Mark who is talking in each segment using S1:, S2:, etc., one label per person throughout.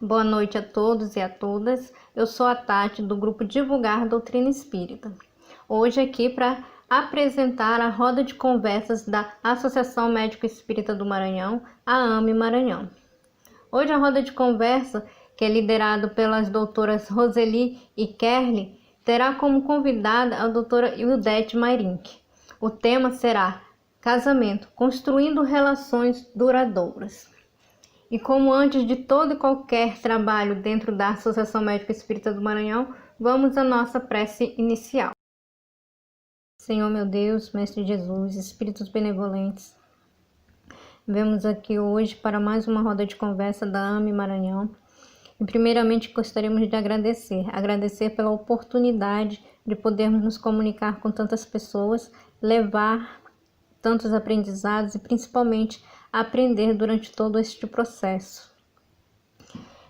S1: Boa noite a todos e a todas. Eu sou a Tati, do grupo Divulgar Doutrina Espírita. Hoje aqui para apresentar a roda de conversas da Associação Médico Espírita do Maranhão, a AME Maranhão. Hoje a roda de conversa, que é liderada pelas doutoras Roseli e Kerly, terá como convidada a doutora Ildete Mairink. O tema será Casamento, construindo relações duradouras. E como antes de todo e qualquer trabalho dentro da Associação Médica Espírita do Maranhão, vamos à nossa prece inicial. Senhor meu Deus, Mestre Jesus, Espíritos benevolentes, vemos aqui hoje para mais uma roda de conversa da AME Maranhão. E primeiramente gostaríamos de agradecer pela oportunidade de podermos nos comunicar com tantas pessoas, levar tantos aprendizados e principalmente aprender durante todo este processo.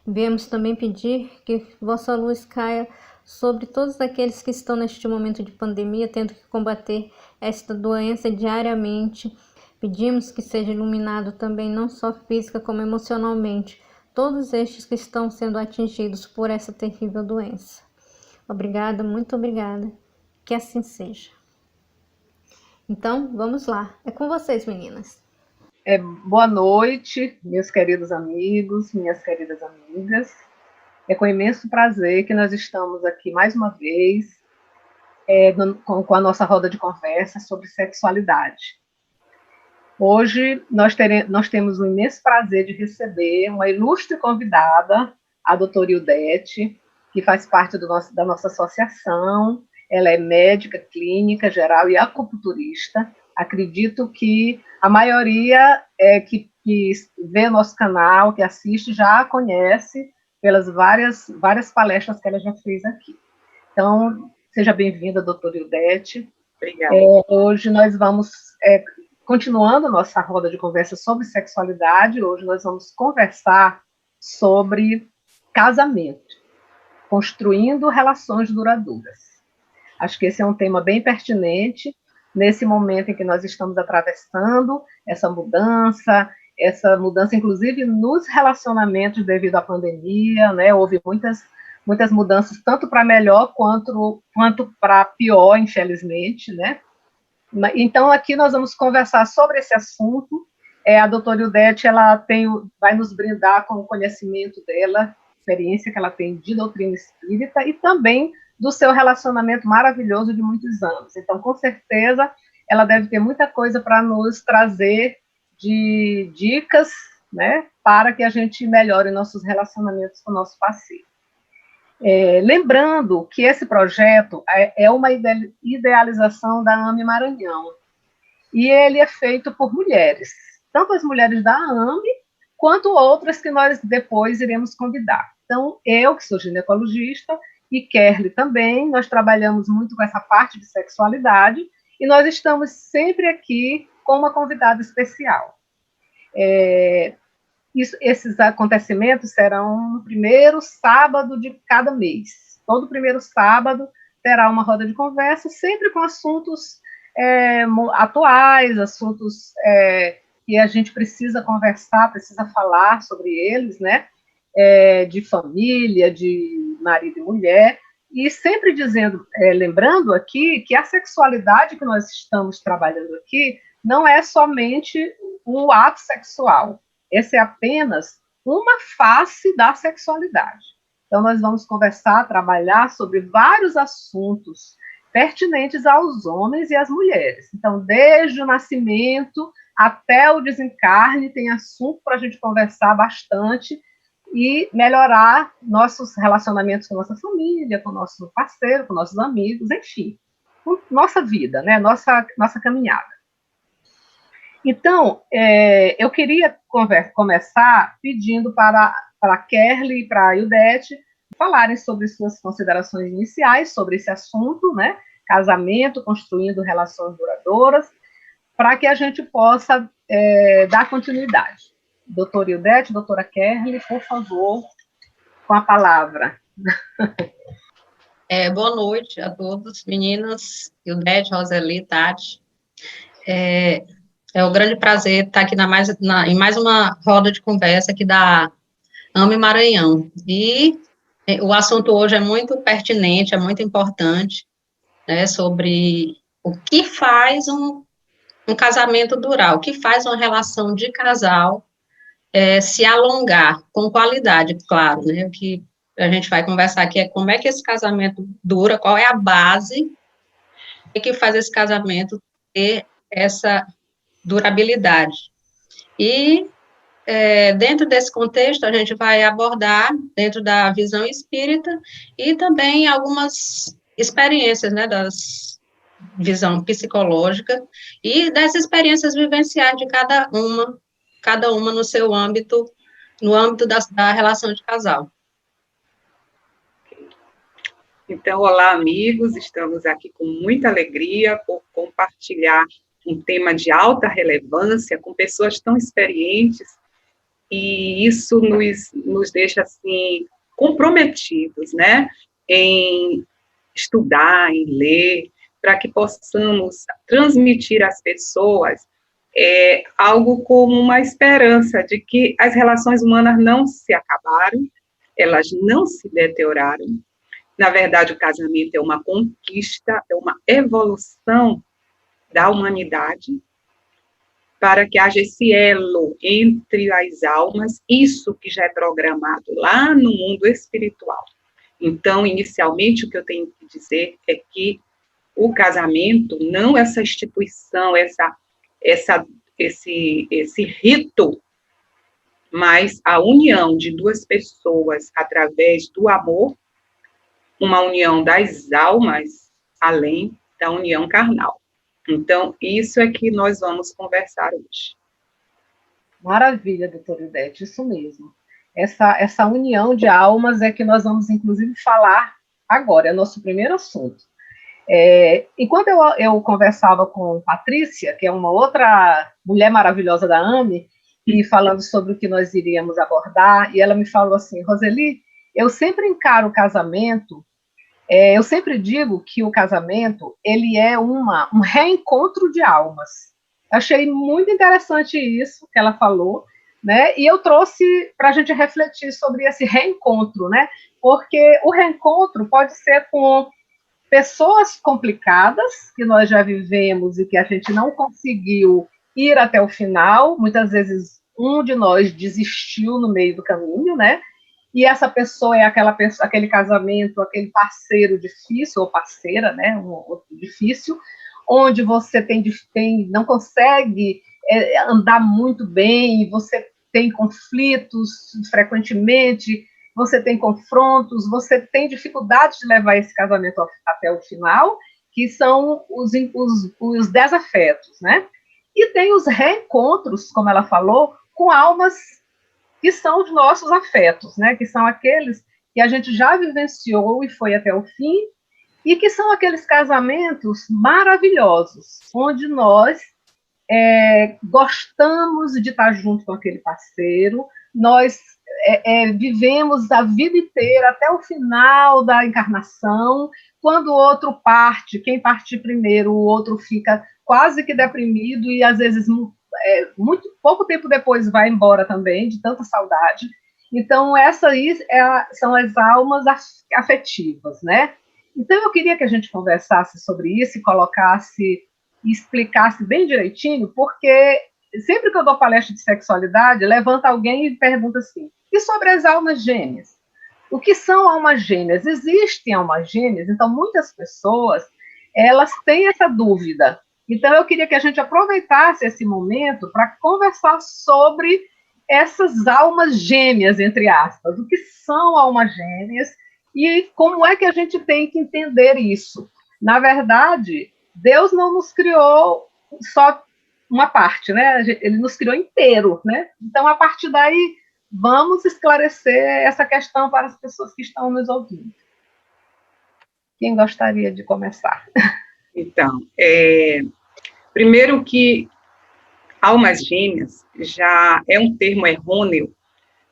S1: Viemos também pedir que vossa luz caia sobre todos aqueles que estão neste momento de pandemia, tendo que combater esta doença diariamente. Pedimos que seja iluminado também, não só física como emocionalmente, todos estes que estão sendo atingidos por essa terrível doença. Obrigada, muito obrigada. Que assim seja. Então, vamos lá. É com vocês, meninas.
S2: Boa noite, meus queridos amigos, minhas queridas amigas. É com imenso prazer que nós estamos aqui mais uma vez com a nossa roda de conversa sobre sexualidade. Hoje nós temos o imenso prazer de receber uma ilustre convidada, a doutora Ildete, que faz parte da nossa associação. Ela é médica clínica geral e acupunturista. Acredito que a maioria que vê nosso canal, que assiste, já a conhece pelas várias palestras que ela já fez aqui. Então, seja bem-vinda, doutora Ildete.
S3: Obrigada.
S2: Hoje nós vamos, continuando nossa roda de conversa sobre sexualidade, hoje nós vamos conversar sobre casamento, construindo relações duradouras. Acho que esse é um tema bem pertinente nesse momento em que nós estamos atravessando essa mudança inclusive nos relacionamentos devido à pandemia, né? Houve muitas mudanças, tanto para melhor quanto para pior, infelizmente, né? Então, aqui nós vamos conversar sobre esse assunto. A doutora Ildete, ela vai nos brindar com o conhecimento dela, experiência que ela tem de doutrina espírita e também do seu relacionamento maravilhoso de muitos anos. Então, com certeza, ela deve ter muita coisa para nos trazer de dicas, né, para que a gente melhore nossos relacionamentos com o nosso parceiro. Lembrando que esse projeto é uma idealização da AME Maranhão, e ele é feito por mulheres, tanto as mulheres da AME, quanto outras que nós depois iremos convidar. Então, eu, que sou ginecologista, e Kerly também, nós trabalhamos muito com essa parte de sexualidade, e nós estamos sempre aqui com uma convidada especial. Esses acontecimentos serão no primeiro sábado de cada mês. Todo primeiro sábado terá uma roda de conversa, sempre com assuntos atuais, assuntos que a gente precisa conversar, precisa falar sobre eles, né? De família, de marido e mulher, e sempre lembrando aqui que a sexualidade que nós estamos trabalhando aqui não é somente o ato sexual, essa é apenas uma face da sexualidade. Então, nós vamos conversar, trabalhar sobre vários assuntos pertinentes aos homens e às mulheres. Então, desde o nascimento até o desencarne, tem assunto para a gente conversar bastante e melhorar nossos relacionamentos com nossa família, com nosso parceiro, com nossos amigos, enfim, com nossa vida, né? Nossa caminhada. Então, eu queria começar pedindo para a Kerly e para a Ildete falarem sobre suas considerações iniciais sobre esse assunto, né? Casamento, construindo relações duradouras, para que a gente possa dar continuidade. Doutora Ildete, doutora Kerly, por favor, com a palavra.
S3: Boa noite a todos, meninas, Ildete, Roseli, Tati. É um grande prazer estar aqui em mais uma roda de conversa aqui da AME Maranhão. E o assunto hoje é muito pertinente, é muito importante, né, sobre o que faz um casamento durar, o que faz uma relação de casal se alongar com qualidade, claro, né? O que a gente vai conversar aqui é como é que esse casamento dura, qual é a base que faz esse casamento ter essa durabilidade. E, dentro desse contexto, a gente vai abordar, dentro da visão espírita, e também algumas experiências, né, das visão psicológica, e das experiências vivenciais de cada uma no seu âmbito, no âmbito da relação de casal.
S4: Então, olá, amigos, estamos aqui com muita alegria por compartilhar um tema de alta relevância com pessoas tão experientes, e isso nos deixa, assim, comprometidos, né, em estudar, em ler, para que possamos transmitir às pessoas algo como uma esperança de que as relações humanas não se acabaram, elas não se deterioraram. Na verdade, o casamento é uma conquista, é uma evolução da humanidade, para que haja esse elo entre as almas, isso que já é programado lá no mundo espiritual. Então, inicialmente, o que eu tenho que dizer é que o casamento, não essa instituição, esse rito, mas a união de duas pessoas através do amor, uma união das almas, além da união carnal. Então, isso é que nós vamos conversar hoje.
S2: Maravilha, doutora Idete, isso mesmo. Essa união de almas é que nós vamos, inclusive, falar agora, é o nosso primeiro assunto. Enquanto eu conversava com Patrícia, que é uma outra mulher maravilhosa da AME, e falando sobre o que nós iríamos abordar, e ela me falou assim, Roseli, eu sempre encaro o casamento, eu sempre digo que o casamento, ele é um reencontro de almas. Achei muito interessante isso que ela falou, né? E eu trouxe para a gente refletir sobre esse reencontro, né? Porque o reencontro pode ser com pessoas complicadas que nós já vivemos e que a gente não conseguiu ir até o final. Muitas vezes um de nós desistiu no meio do caminho, né? E essa pessoa é aquele casamento, aquele parceiro difícil, ou parceira, né? Um outro difícil, onde você não consegue andar muito bem, você tem conflitos frequentemente, você tem confrontos, você tem dificuldade de levar esse casamento até o final, que são os desafetos, né? E tem os reencontros, como ela falou, com almas que são os nossos afetos, né? Que são aqueles que a gente já vivenciou e foi até o fim, e que são aqueles casamentos maravilhosos, onde nós gostamos de estar junto com aquele parceiro, nós vivemos a vida inteira, até o final da encarnação, quando o outro parte, quem partir primeiro, o outro fica quase que deprimido, e às vezes muito pouco tempo depois vai embora também, de tanta saudade. Então, essas aí são as almas afetivas, né? Então, eu queria que a gente conversasse sobre isso e explicasse bem direitinho, porque sempre que eu dou palestra de sexualidade, levanta alguém e pergunta assim, e sobre as almas gêmeas? O que são almas gêmeas? Existem almas gêmeas? Então, muitas pessoas, elas têm essa dúvida. Então, eu queria que a gente aproveitasse esse momento para conversar sobre essas almas gêmeas, entre aspas. O que são almas gêmeas e como é que a gente tem que entender isso? Na verdade, Deus não nos criou só uma parte, né? Ele nos criou inteiro, né? Então, a partir daí, vamos esclarecer essa questão para as pessoas que estão nos ouvindo. Quem gostaria de começar?
S4: Então, primeiro que almas gêmeas já é um termo errôneo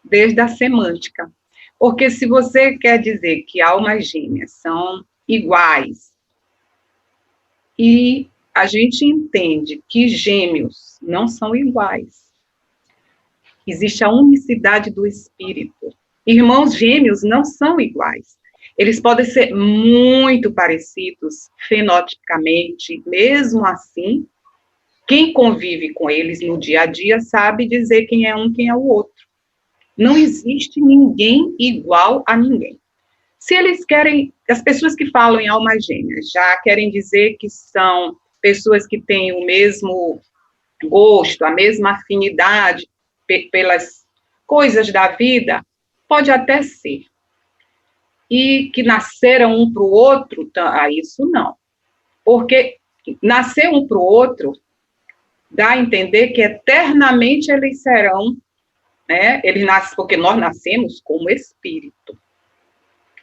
S4: desde a semântica, porque se você quer dizer que almas gêmeas são iguais, e a gente entende que gêmeos não são iguais, Existe a unicidade do espírito. Irmãos gêmeos não são iguais. Eles podem ser muito parecidos fenotipicamente, mesmo assim, quem convive com eles no dia a dia sabe dizer quem é um, quem é o outro. Não existe ninguém igual a ninguém. Se eles querem, as pessoas que falam em almas gêmeas já querem dizer que são pessoas que têm o mesmo gosto, a mesma afinidade pelas coisas da vida, pode até ser. E que nasceram um para o outro, isso não. Porque nascer um para o outro dá a entender que eternamente eles serão, né? Eles nascem, porque nós nascemos como espírito.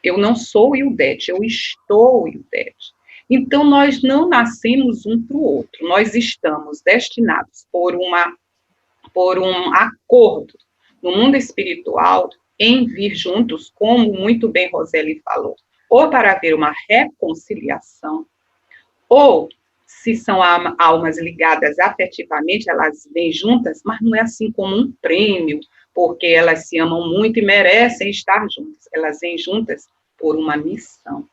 S4: Eu não sou Ildete, eu estou Ildete. Então, nós não nascemos um para o outro, nós estamos destinados por um acordo no mundo espiritual em vir juntos, como muito bem Roseli falou, ou para haver uma reconciliação, ou, se são almas ligadas afetivamente, elas vêm juntas, mas não é assim como um prêmio, porque elas se amam muito e merecem estar juntas. Elas vêm juntas por uma missão.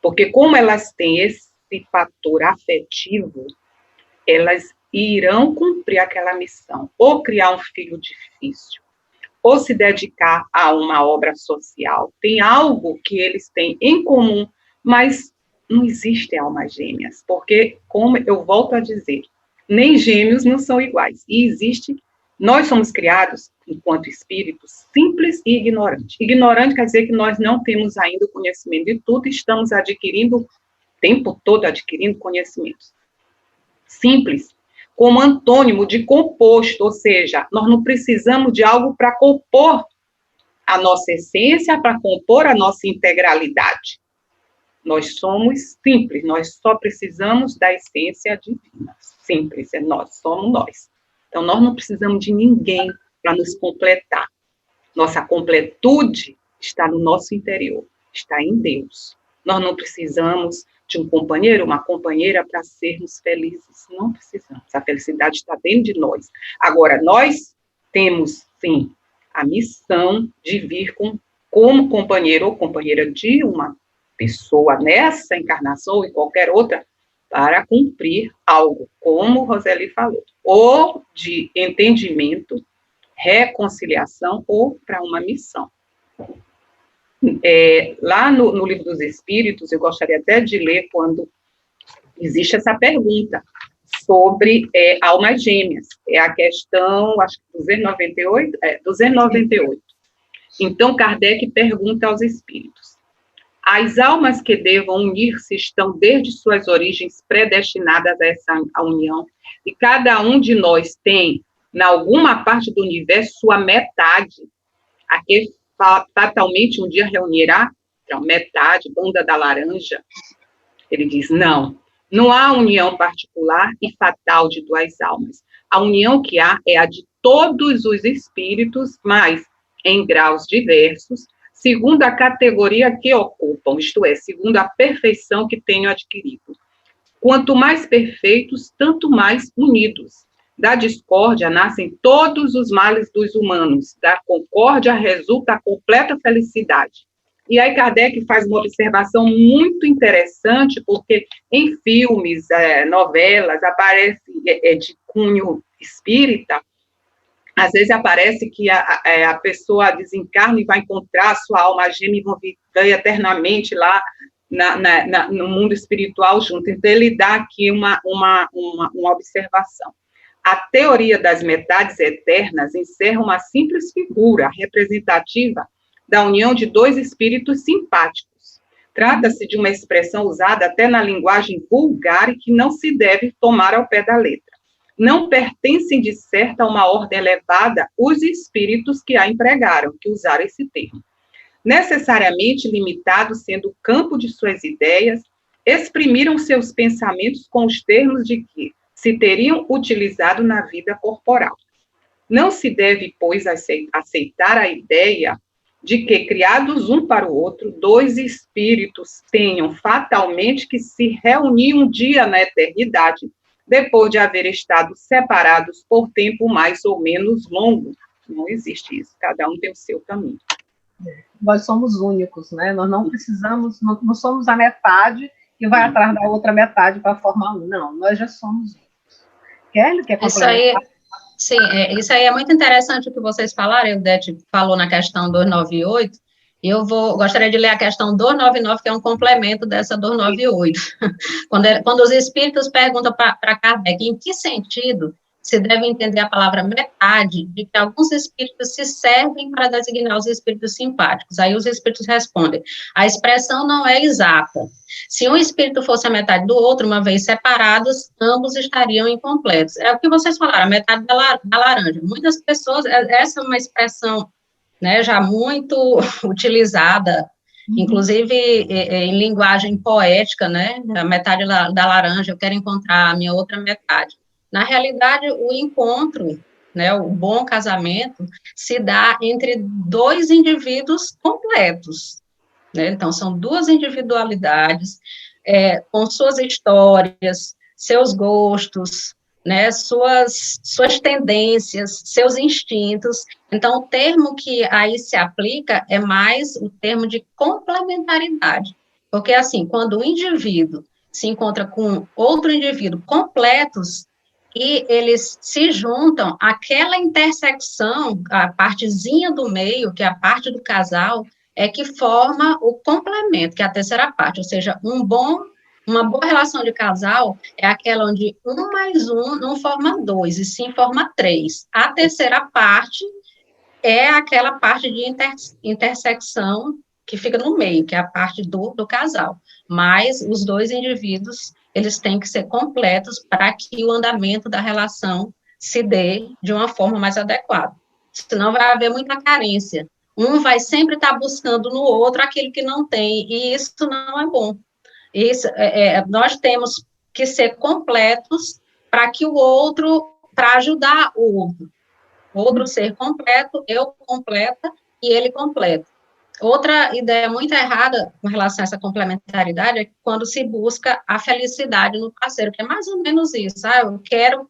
S4: Porque como elas têm esse fator afetivo, elas irão cumprir aquela missão, ou criar um filho difícil, ou se dedicar a uma obra social. Tem algo que eles têm em comum, mas não existem almas gêmeas, porque, como eu volto a dizer, nem gêmeos não são iguais. E existe, nós somos criados, enquanto espíritos, simples e ignorantes. Ignorante quer dizer que nós não temos ainda o conhecimento de tudo e estamos adquirindo, o tempo todo adquirindo conhecimentos. Simples, como antônimo de composto, ou seja, nós não precisamos de algo para compor a nossa essência, para compor a nossa integralidade. Nós somos simples, nós só precisamos da essência divina. Simples, é nós, somos nós. Então, nós não precisamos de ninguém para nos completar. Nossa completude está no nosso interior, está em Deus. Nós não precisamos de um companheiro, uma companheira para sermos felizes. Não precisamos. A felicidade está dentro de nós. Agora, nós temos, sim, a missão de vir como companheiro ou companheira de uma pessoa nessa encarnação ou em qualquer outra, para cumprir algo, como Roseli falou, ou de entendimento, reconciliação, ou para uma missão. Lá no Livro dos Espíritos, eu gostaria até de ler quando existe essa pergunta sobre almas gêmeas. É a questão, acho que 298. 298. Então, Kardec pergunta aos espíritos: as almas que devam unir-se estão desde suas origens predestinadas a essa união, e cada um de nós tem, em alguma parte do universo, sua metade, a que fatalmente um dia reunirá, então, metade, banda da laranja. Ele diz, não há união particular e fatal de duas almas. A união que há é a de todos os espíritos, mas em graus diversos, segundo a categoria que ocupam, isto é, segundo a perfeição que tenham adquirido. Quanto mais perfeitos, tanto mais unidos. Da discórdia nascem todos os males dos humanos, da concórdia resulta a completa felicidade. E aí Kardec faz uma observação muito interessante, porque em filmes, novelas, aparece de cunho espírita, às vezes aparece que a pessoa desencarna e vai encontrar a sua alma gêmea e vão viver eternamente lá no mundo espiritual junto. Então, ele dá aqui uma observação. A teoria das metades eternas encerra uma simples figura representativa da união de dois espíritos simpáticos. Trata-se de uma expressão usada até na linguagem vulgar e que não se deve tomar ao pé da letra. Não pertencem, de certo, a uma ordem elevada os espíritos que a empregaram, que usaram esse termo. Necessariamente limitados, sendo o campo de suas ideias, exprimiram seus pensamentos com os termos de que se teriam utilizado na vida corporal. Não se deve, pois, aceitar a ideia de que, criados um para o outro, dois espíritos tenham fatalmente que se reunir um dia na eternidade, depois de haver estado separados por tempo mais ou menos longo, não existe isso, cada um tem o seu caminho.
S2: Nós somos únicos, né? Nós não precisamos, não somos a metade que vai atrás da outra metade para formar um, não, nós já somos únicos. Kelly, quer complementar?
S3: Sim, isso aí é muito interessante o que vocês falaram, o Dete falou na questão 298, e eu gostaria de ler a questão 299, que é um complemento dessa 298. Quando os espíritos perguntam para Kardec em que sentido se deve entender a palavra metade, de que alguns espíritos se servem para designar os espíritos simpáticos. Aí os espíritos respondem, a expressão não é exata. Se um espírito fosse a metade do outro, uma vez separados, ambos estariam incompletos. É o que vocês falaram, a metade da laranja. Muitas pessoas, essa é uma expressão, né, já muito utilizada, inclusive em linguagem poética, né, a metade da laranja, eu quero encontrar a minha outra metade. Na realidade, o encontro, né, o bom casamento, se dá entre dois indivíduos completos, né? Então, são duas individualidades, com suas histórias, seus gostos, né, suas tendências, seus instintos. Então, o termo que aí se aplica é mais o termo de complementaridade, porque, assim, quando um indivíduo se encontra com outro indivíduo completos, e eles se juntam, aquela intersecção, a partezinha do meio, que é a parte do casal, é que forma o complemento, que é a terceira parte, ou seja, uma boa relação de casal é aquela onde 1 mais 1 não forma 2, e sim forma 3. A terceira parte é aquela parte de intersecção que fica no meio, que é a parte do casal. Mas os dois indivíduos, eles têm que ser completos para que o andamento da relação se dê de uma forma mais adequada. Senão vai haver muita carência. Um vai sempre estar buscando no outro aquilo que não tem, e isso não é bom. Nós temos que ser completos para que o outro, para ajudar o outro ser completo, eu completa e ele completa. Outra ideia muito errada com relação a essa complementaridade é quando se busca a felicidade no parceiro, que é mais ou menos isso, eu quero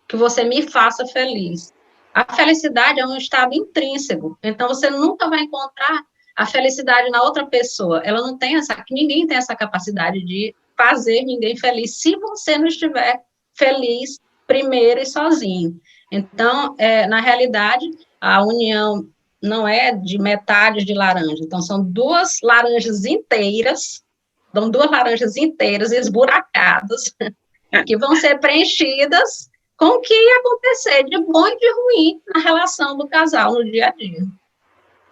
S3: que você me faça feliz. A felicidade é um estado intrínseco, então você nunca vai encontrar a felicidade na outra pessoa, ninguém tem essa capacidade de fazer ninguém feliz, se você não estiver feliz primeiro e sozinho. Então, na realidade, a união não é de metades de laranja, então são duas laranjas inteiras esburacadas, que vão ser preenchidas com o que acontecer de bom e de ruim na relação do casal no dia a dia.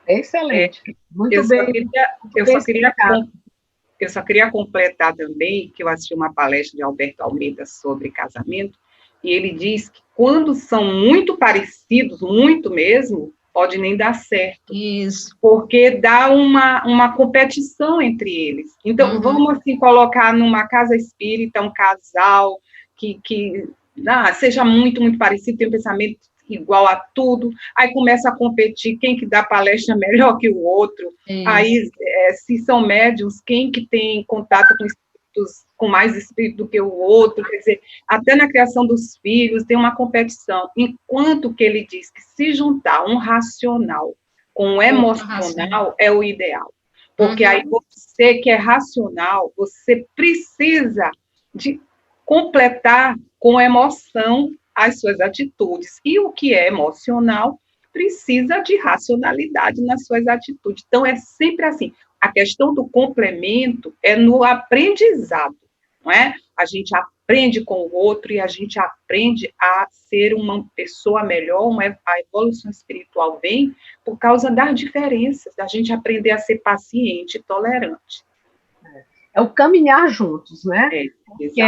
S2: Excelente. Muito bem.
S4: Eu só queria completar também, que eu assisti uma palestra de Alberto Almeida sobre casamento, e ele diz que quando são muito parecidos, muito mesmo, pode nem dar certo.
S3: Isso.
S4: Porque dá uma competição entre eles. Então, vamos assim, colocar numa casa espírita um casal que seja muito, muito parecido, tem um pensamento igual a tudo, aí começa a competir quem que dá palestra melhor que o outro. Isso. Aí, se são médiums, quem que tem contato com espíritos, com mais espírito do que o outro, quer dizer, até na criação dos filhos tem uma competição, enquanto que ele diz que se juntar um racional com um emocional é o ideal, porque aí você que é racional, você precisa de completar com emoção as suas atitudes, e o que é emocional precisa de racionalidade nas suas atitudes. Então, é sempre assim, a questão do complemento é no aprendizado, não é? A gente aprende com o outro e a gente aprende a ser uma pessoa melhor, a evolução espiritual vem por causa das diferenças, da gente aprender a ser paciente e tolerante.
S2: É o caminhar juntos, né? Porque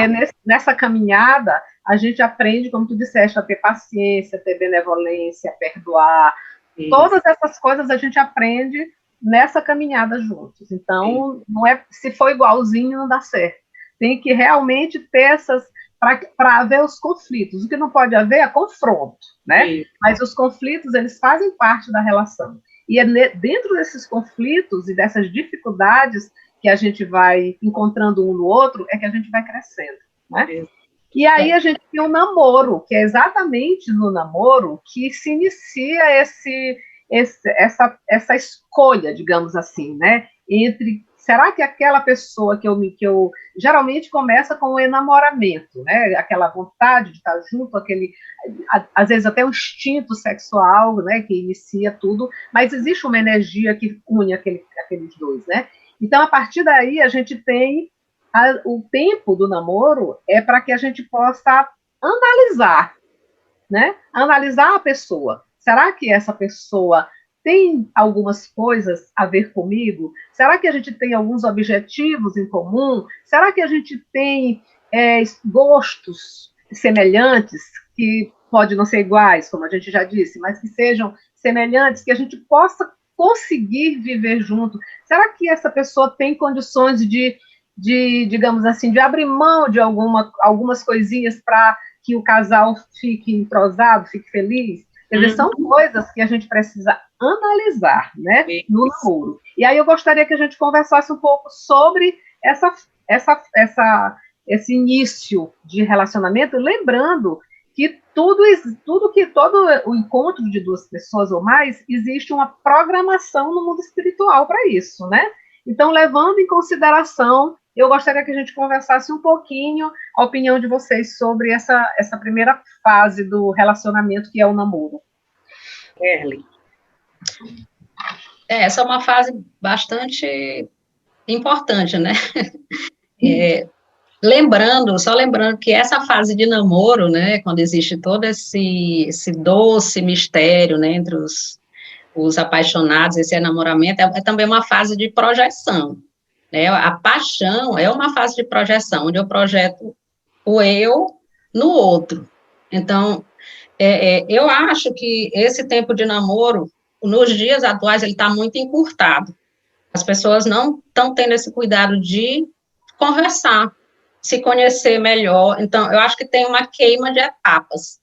S2: nessa caminhada a gente aprende, como tu disseste, a ter paciência, ter benevolência, a perdoar. Isso. Todas essas coisas a gente aprende nessa caminhada juntos. Então, não é, se for igualzinho, não dá certo. Tem que realmente ter essas, para haver os conflitos. O que não pode haver é confronto, né? Isso. Mas os conflitos, eles fazem parte da relação. E é dentro desses conflitos e dessas dificuldades que a gente vai encontrando um no outro, é que a gente vai crescendo, né? E aí a gente tem o namoro, que é exatamente no namoro que se inicia essa escolha, digamos assim, né? Entre, será que aquela pessoa que eu geralmente começa com o enamoramento, né? Aquela vontade de estar junto, às vezes até um instinto sexual, né? Que inicia tudo, mas existe uma energia que une aqueles dois, né? Então, a partir daí, a gente tem o tempo do namoro é para que a gente possa analisar, né? Analisar a pessoa. Será que essa pessoa tem algumas coisas a ver comigo? Será que a gente tem alguns objetivos em comum? Será que a gente tem gostos semelhantes, que pode não ser iguais, como a gente já disse, mas que sejam semelhantes, que a gente possa conseguir viver junto? Será que essa pessoa tem condições digamos assim, de abrir mão de algumas coisinhas para que o casal fique entrosado, fique feliz? Quer dizer, são coisas que a gente precisa analisar, né, no namoro. E aí eu gostaria que a gente conversasse um pouco sobre esse início de relacionamento, lembrando que todo o encontro de duas pessoas ou mais, existe uma programação no mundo espiritual para isso, né? Então, levando em consideração, eu gostaria que a gente conversasse um pouquinho a opinião de vocês sobre essa primeira fase do relacionamento, que é o namoro.
S4: Erlen.
S3: Essa é uma fase bastante importante, né? Só lembrando que essa fase de namoro, né, quando existe todo esse doce mistério, né, entre os apaixonados, esse enamoramento, é também uma fase de projeção, né? A paixão é uma fase de projeção, onde eu projeto o eu no outro. Então, eu acho que esse tempo de namoro, nos dias atuais, ele está muito encurtado. As pessoas não estão tendo esse cuidado de conversar, se conhecer melhor. Então, eu acho que tem uma queima de etapas.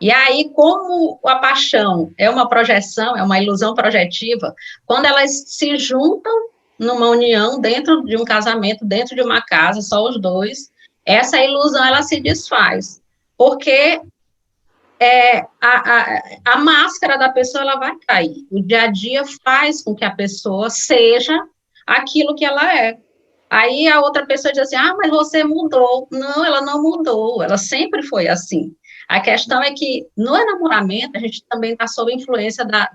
S3: E aí, como a paixão é uma projeção, é uma ilusão projetiva, quando elas se juntam numa união, dentro de um casamento, dentro de uma casa, só os dois, essa ilusão, ela se desfaz. Porque a máscara da pessoa, ela vai cair. O dia a dia faz com que a pessoa seja aquilo que ela é. Aí a outra pessoa diz assim, mas você mudou. Não, ela não mudou, ela sempre foi assim. A questão é que, no enamoramento, a gente também está sob influência da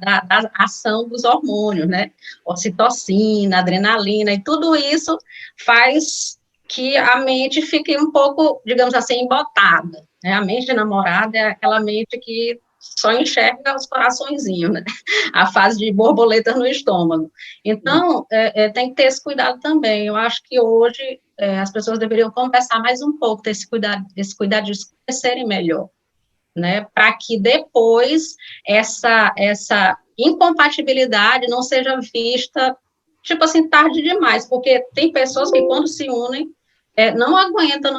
S3: ação dos hormônios, né? Ocitocina, adrenalina, e tudo isso faz que a mente fique um pouco, digamos assim, embotada, né? A mente de namorada é aquela mente que só enxerga os coraçõezinhos, né? A fase de borboletas no estômago. Então, tem que ter esse cuidado também. Eu acho que hoje as pessoas deveriam conversar mais um pouco, ter esse cuidado de se conhecerem melhor, né? Para que depois essa incompatibilidade não seja vista, tipo assim, tarde demais, porque tem pessoas que, quando se unem, não aguentam,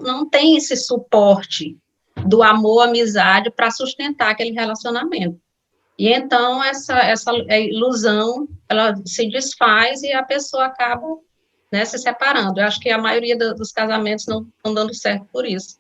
S3: não tem esse suporte do amor, amizade, para sustentar aquele relacionamento. E então, essa ilusão, ela se desfaz e a pessoa acaba, né, se separando. Eu acho que a maioria dos casamentos não estão dando certo por isso,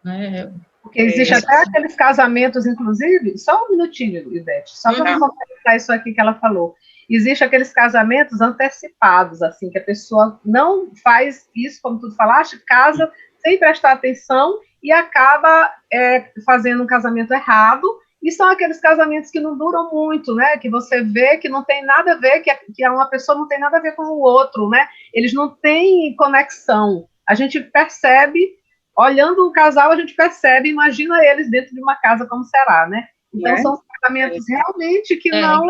S3: né?
S2: Porque existe até aqueles casamentos, inclusive, só um minutinho, Ivete, só para complementar isso aqui que ela falou. Existe aqueles casamentos antecipados, assim, que a pessoa não faz isso, como tu falaste, casa sem prestar atenção e acaba fazendo um casamento errado, e são aqueles casamentos que não duram muito, né, que você vê que não tem nada a ver, que uma pessoa não tem nada a ver com o outro, né, eles não têm conexão. A gente percebe, olhando o casal, a gente percebe, imagina eles dentro de uma casa, como será, né? Então, são casamentos realmente que não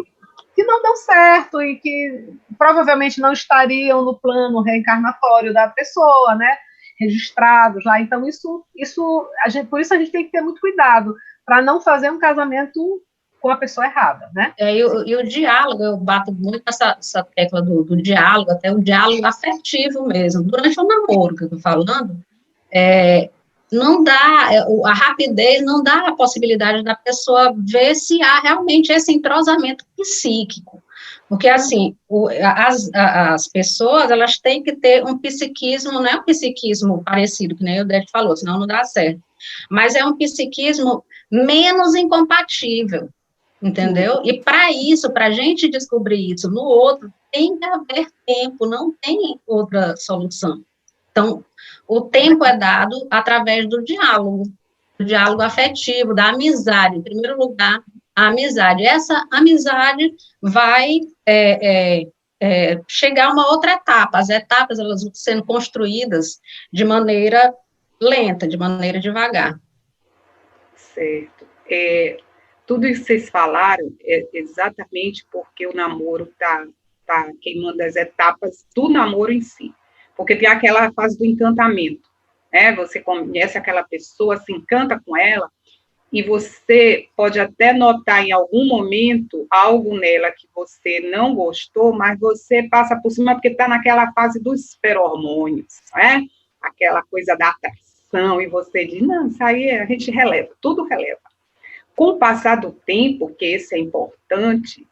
S2: dão certo e que provavelmente não estariam no plano reencarnatório da pessoa, né? Registrados lá. Então, por isso a gente tem que ter muito cuidado para não fazer um casamento com a pessoa errada, né?
S3: E o diálogo, eu bato muito nessa tecla do diálogo, até o diálogo afetivo mesmo. Durante o namoro que eu estou falando, não dá, a rapidez não dá a possibilidade da pessoa ver se há realmente esse entrosamento psíquico. Porque, assim, as pessoas, elas têm que ter um psiquismo, não é um psiquismo parecido, que nem o Dede falou, senão não dá certo, mas é um psiquismo menos incompatível, entendeu? E para isso, para a gente descobrir isso no outro, tem que haver tempo, não tem outra solução. Então, o tempo é dado através do diálogo afetivo, da amizade, em primeiro lugar, a amizade. Essa amizade vai chegar a uma outra etapa. As etapas, elas vão sendo construídas de maneira lenta, de maneira devagar.
S4: Certo. Tudo isso que vocês falaram é exatamente porque o namoro está queimando as etapas do namoro em si. Porque tem aquela fase do encantamento, né? Você conhece aquela pessoa, se encanta com ela, e você pode até notar em algum momento algo nela que você não gostou, mas você passa por cima porque está naquela fase dos feromônios, né? Aquela coisa da atração, e você diz, não, isso aí a gente releva, tudo releva. Com o passar do tempo, que esse é importante,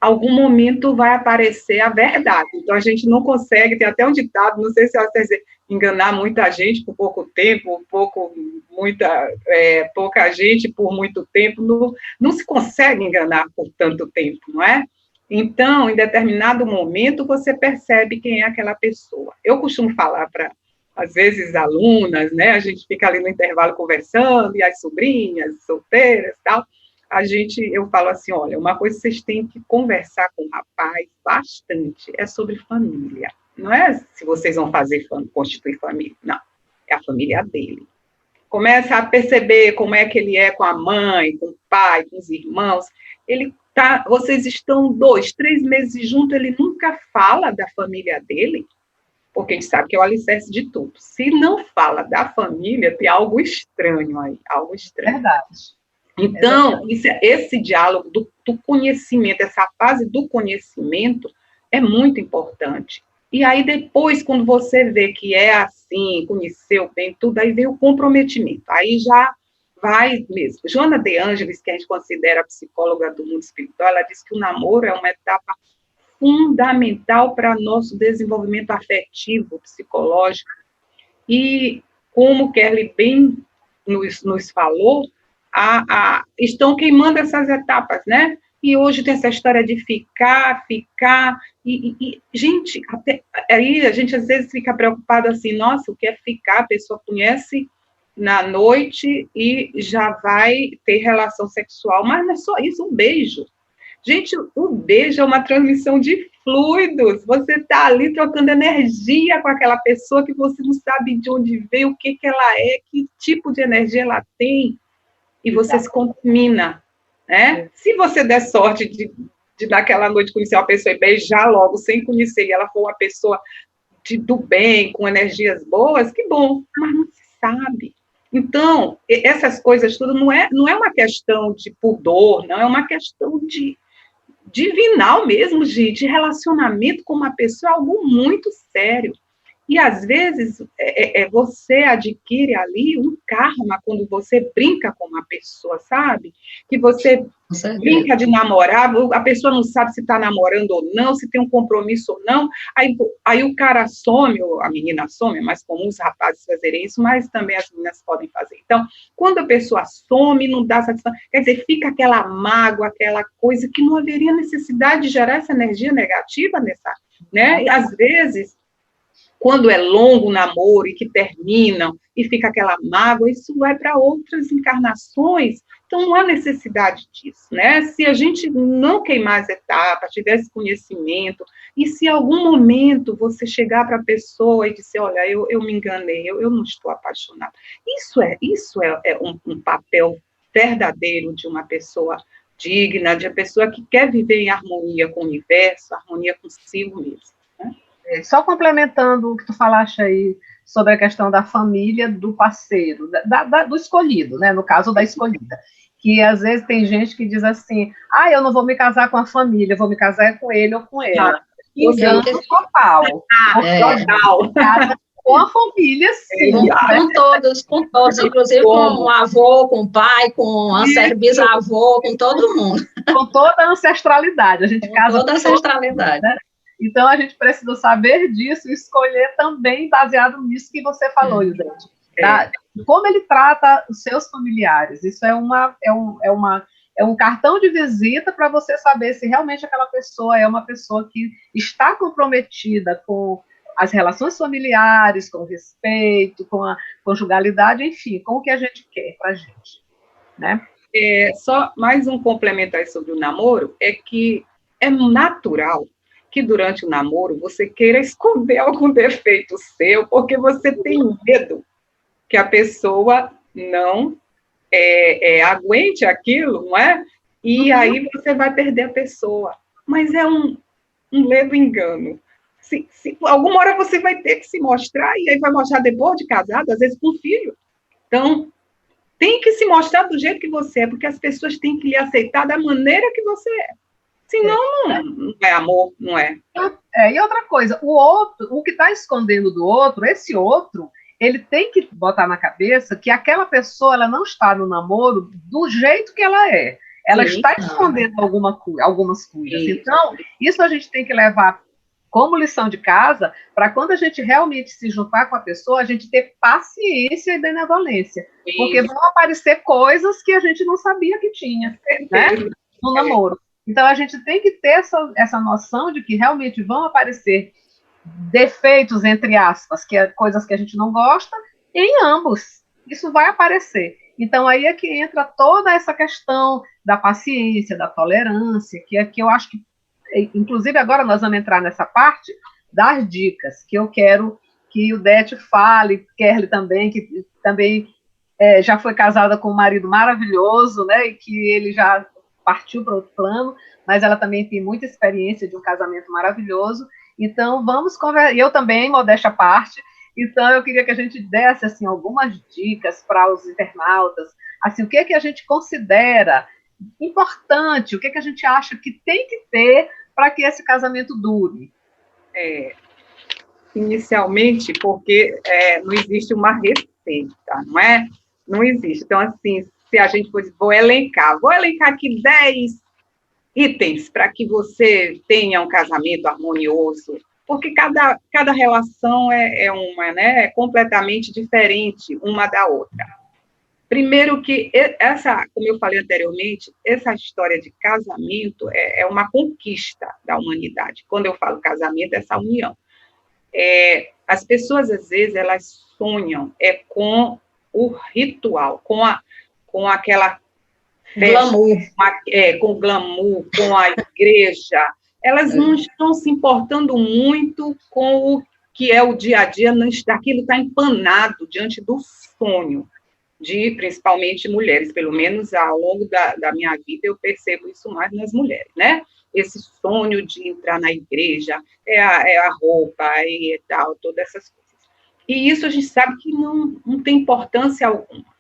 S4: algum momento vai aparecer a verdade. Então, a gente não consegue, tem até um ditado, não sei se vai dizer, enganar muita gente por pouco tempo, pouca gente por muito tempo, não se consegue enganar por tanto tempo, não é? Então, em determinado momento, você percebe quem é aquela pessoa. Eu costumo falar para, às vezes, alunas, né? A gente fica ali no intervalo conversando, e as sobrinhas, solteiras e tal, eu falo assim, olha, uma coisa que vocês têm que conversar com o rapaz bastante é sobre família. Não é se vocês vão constituir família, não. É a família dele. Começa a perceber como é que ele é com a mãe, com o pai, com os irmãos. Vocês estão 2, 3 meses juntos, ele nunca fala da família dele, porque a gente sabe que é o alicerce de tudo. Se não fala da família, tem algo estranho aí, algo estranho.
S2: Verdade.
S4: Então, esse diálogo do conhecimento, essa fase do conhecimento é muito importante. E aí, depois, quando você vê que é assim, conheceu bem tudo, aí vem o comprometimento. Aí já vai mesmo. Joana de Ângeles, que a gente considera psicóloga do mundo espiritual, ela diz que o namoro é uma etapa fundamental para nosso desenvolvimento afetivo, psicológico. E, como Kerli bem nos falou, estão queimando essas etapas, né? E hoje tem essa história de ficar, gente, aí a gente às vezes fica preocupado assim, nossa, o que é ficar? A pessoa conhece na noite e já vai ter relação sexual, mas não é só isso, um beijo. Gente, o beijo é uma transmissão de fluidos, você está ali trocando energia com aquela pessoa que você não sabe de onde veio, o que ela é, que tipo de energia ela tem, e você se contamina, né? Se você der sorte de naquela noite conhecer uma pessoa e beijar logo, sem conhecer, e ela for uma pessoa do bem, com energias boas, que bom, mas não se sabe. Então, essas coisas tudo não é uma questão de pudor, não, é uma questão de divinal mesmo, de relacionamento com uma pessoa, algo muito sério. E, às vezes, você adquire ali um karma quando você brinca com uma pessoa, sabe? Que você brinca de namorar, a pessoa não sabe se está namorando ou não, se tem um compromisso ou não, aí o cara some, ou a menina some, é mais comum os rapazes fazerem isso, mas também as meninas podem fazer. Então, quando a pessoa some, não dá satisfação, quer dizer, fica aquela mágoa, aquela coisa que não haveria necessidade de gerar essa energia negativa nessa, né? E, às vezes, quando é longo o namoro e que terminam e fica aquela mágoa, isso vai para outras encarnações. Então, não há necessidade disso, né? Se a gente não queimar as etapas, tiver esse conhecimento, e se em algum momento você chegar para a pessoa e dizer, olha, eu me enganei, eu não estou apaixonada. Isso é um papel verdadeiro de uma pessoa digna, de uma pessoa que quer viver em harmonia com o universo, harmonia consigo mesmo.
S2: Só complementando o que tu falaste aí sobre a questão da família do parceiro, do escolhido, né? No caso da escolhida. Que às vezes tem gente que diz assim, eu não vou me casar com a família, eu vou me casar com ele ou com ela. Engano total.
S4: Total.
S2: com a família, sim.
S3: Com todos, inclusive com o avô, com o pai, com a bisavô, com todo mundo.
S2: Com toda a ancestralidade. A gente casa
S3: toda a ancestralidade.
S2: Né? Então, a gente precisa saber disso e escolher também baseado nisso que você falou, Ildete. Tá? Como ele trata os seus familiares. Isso é um cartão de visita para você saber se realmente aquela pessoa é uma pessoa que está comprometida com as relações familiares, com o respeito, com a conjugalidade, enfim, com o que a gente quer para a gente. Né?
S4: Só mais um complemento aí sobre o namoro, é que é natural que durante o namoro você queira esconder algum defeito seu, porque você tem medo que a pessoa não aguente aquilo, não é? E aí você vai perder a pessoa. Mas é um ledo engano. Alguma hora você vai ter que se mostrar, e aí vai mostrar depois de casado, às vezes com filho. Então, tem que se mostrar do jeito que você é, porque as pessoas têm que lhe aceitar da maneira que você é. Senão, não é amor, não é?
S2: E outra coisa, o que está escondendo do outro, esse outro, ele tem que botar na cabeça que aquela pessoa, ela não está no namoro do jeito que ela é. Ela está escondendo algumas coisas. Então, isso a gente tem que levar como lição de casa, para quando a gente realmente se juntar com a pessoa, a gente ter paciência e benevolência. Porque vão aparecer coisas que a gente não sabia que tinha, né? No namoro. Então, a gente tem que ter essa noção de que realmente vão aparecer defeitos, entre aspas, que é coisas que a gente não gosta, em ambos. Isso vai aparecer. Então, aí é que entra toda essa questão da paciência, da tolerância, que é que eu acho que, inclusive, agora nós vamos entrar nessa parte das dicas, que eu quero que o Dete fale, Kerly também, que também já foi casada com um marido maravilhoso, né, e que ele já partiu para outro plano, mas ela também tem muita experiência de um casamento maravilhoso. Então, vamos conversar. Eu também, modéstia à parte. Então, eu queria que a gente desse assim, algumas dicas para os internautas. Assim, o que é que a gente considera importante, o que é que a gente acha que tem que ter para que esse casamento dure?
S4: Inicialmente, porque não existe uma receita, não é? Não existe. Então, assim, se a gente fosse, vou elencar aqui 10 itens para que você tenha um casamento harmonioso, porque cada relação é completamente diferente uma da outra. Primeiro que como eu falei anteriormente, essa história de casamento é uma conquista da humanidade. Quando eu falo casamento, é essa união. As pessoas, às vezes, elas sonham com o ritual, com aquela
S3: glamour.
S4: Com o glamour, com a igreja. Elas não estão se importando muito com o que é o dia a dia, daquilo está empanado diante do sonho de, principalmente, mulheres. Pelo menos ao longo da minha vida eu percebo isso mais nas mulheres, né? Esse sonho de entrar na igreja, a roupa e tal, todas essas coisas. E isso a gente sabe que não tem importância alguma.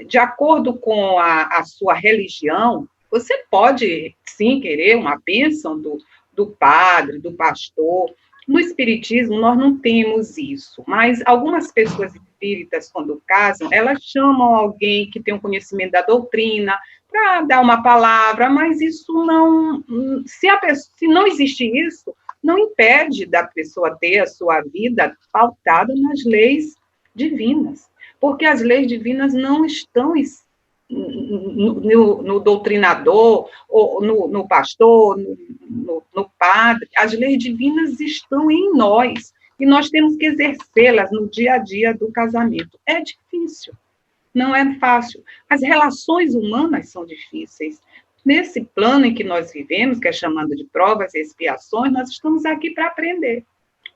S4: De acordo com a sua religião, você pode, sim, querer uma bênção do padre, do pastor. No espiritismo, nós não temos isso, mas algumas pessoas espíritas, quando casam, elas chamam alguém que tem um conhecimento da doutrina para dar uma palavra, mas isso não... Se não existe isso, não impede da pessoa ter a sua vida pautada nas leis divinas, porque as leis divinas não estão no doutrinador, ou no pastor, no padre. As leis divinas estão em nós, e nós temos que exercê-las no dia a dia do casamento. É difícil, não é fácil. As relações humanas são difíceis. Nesse plano em que nós vivemos, que é chamado de provas e expiações, nós estamos aqui para aprender.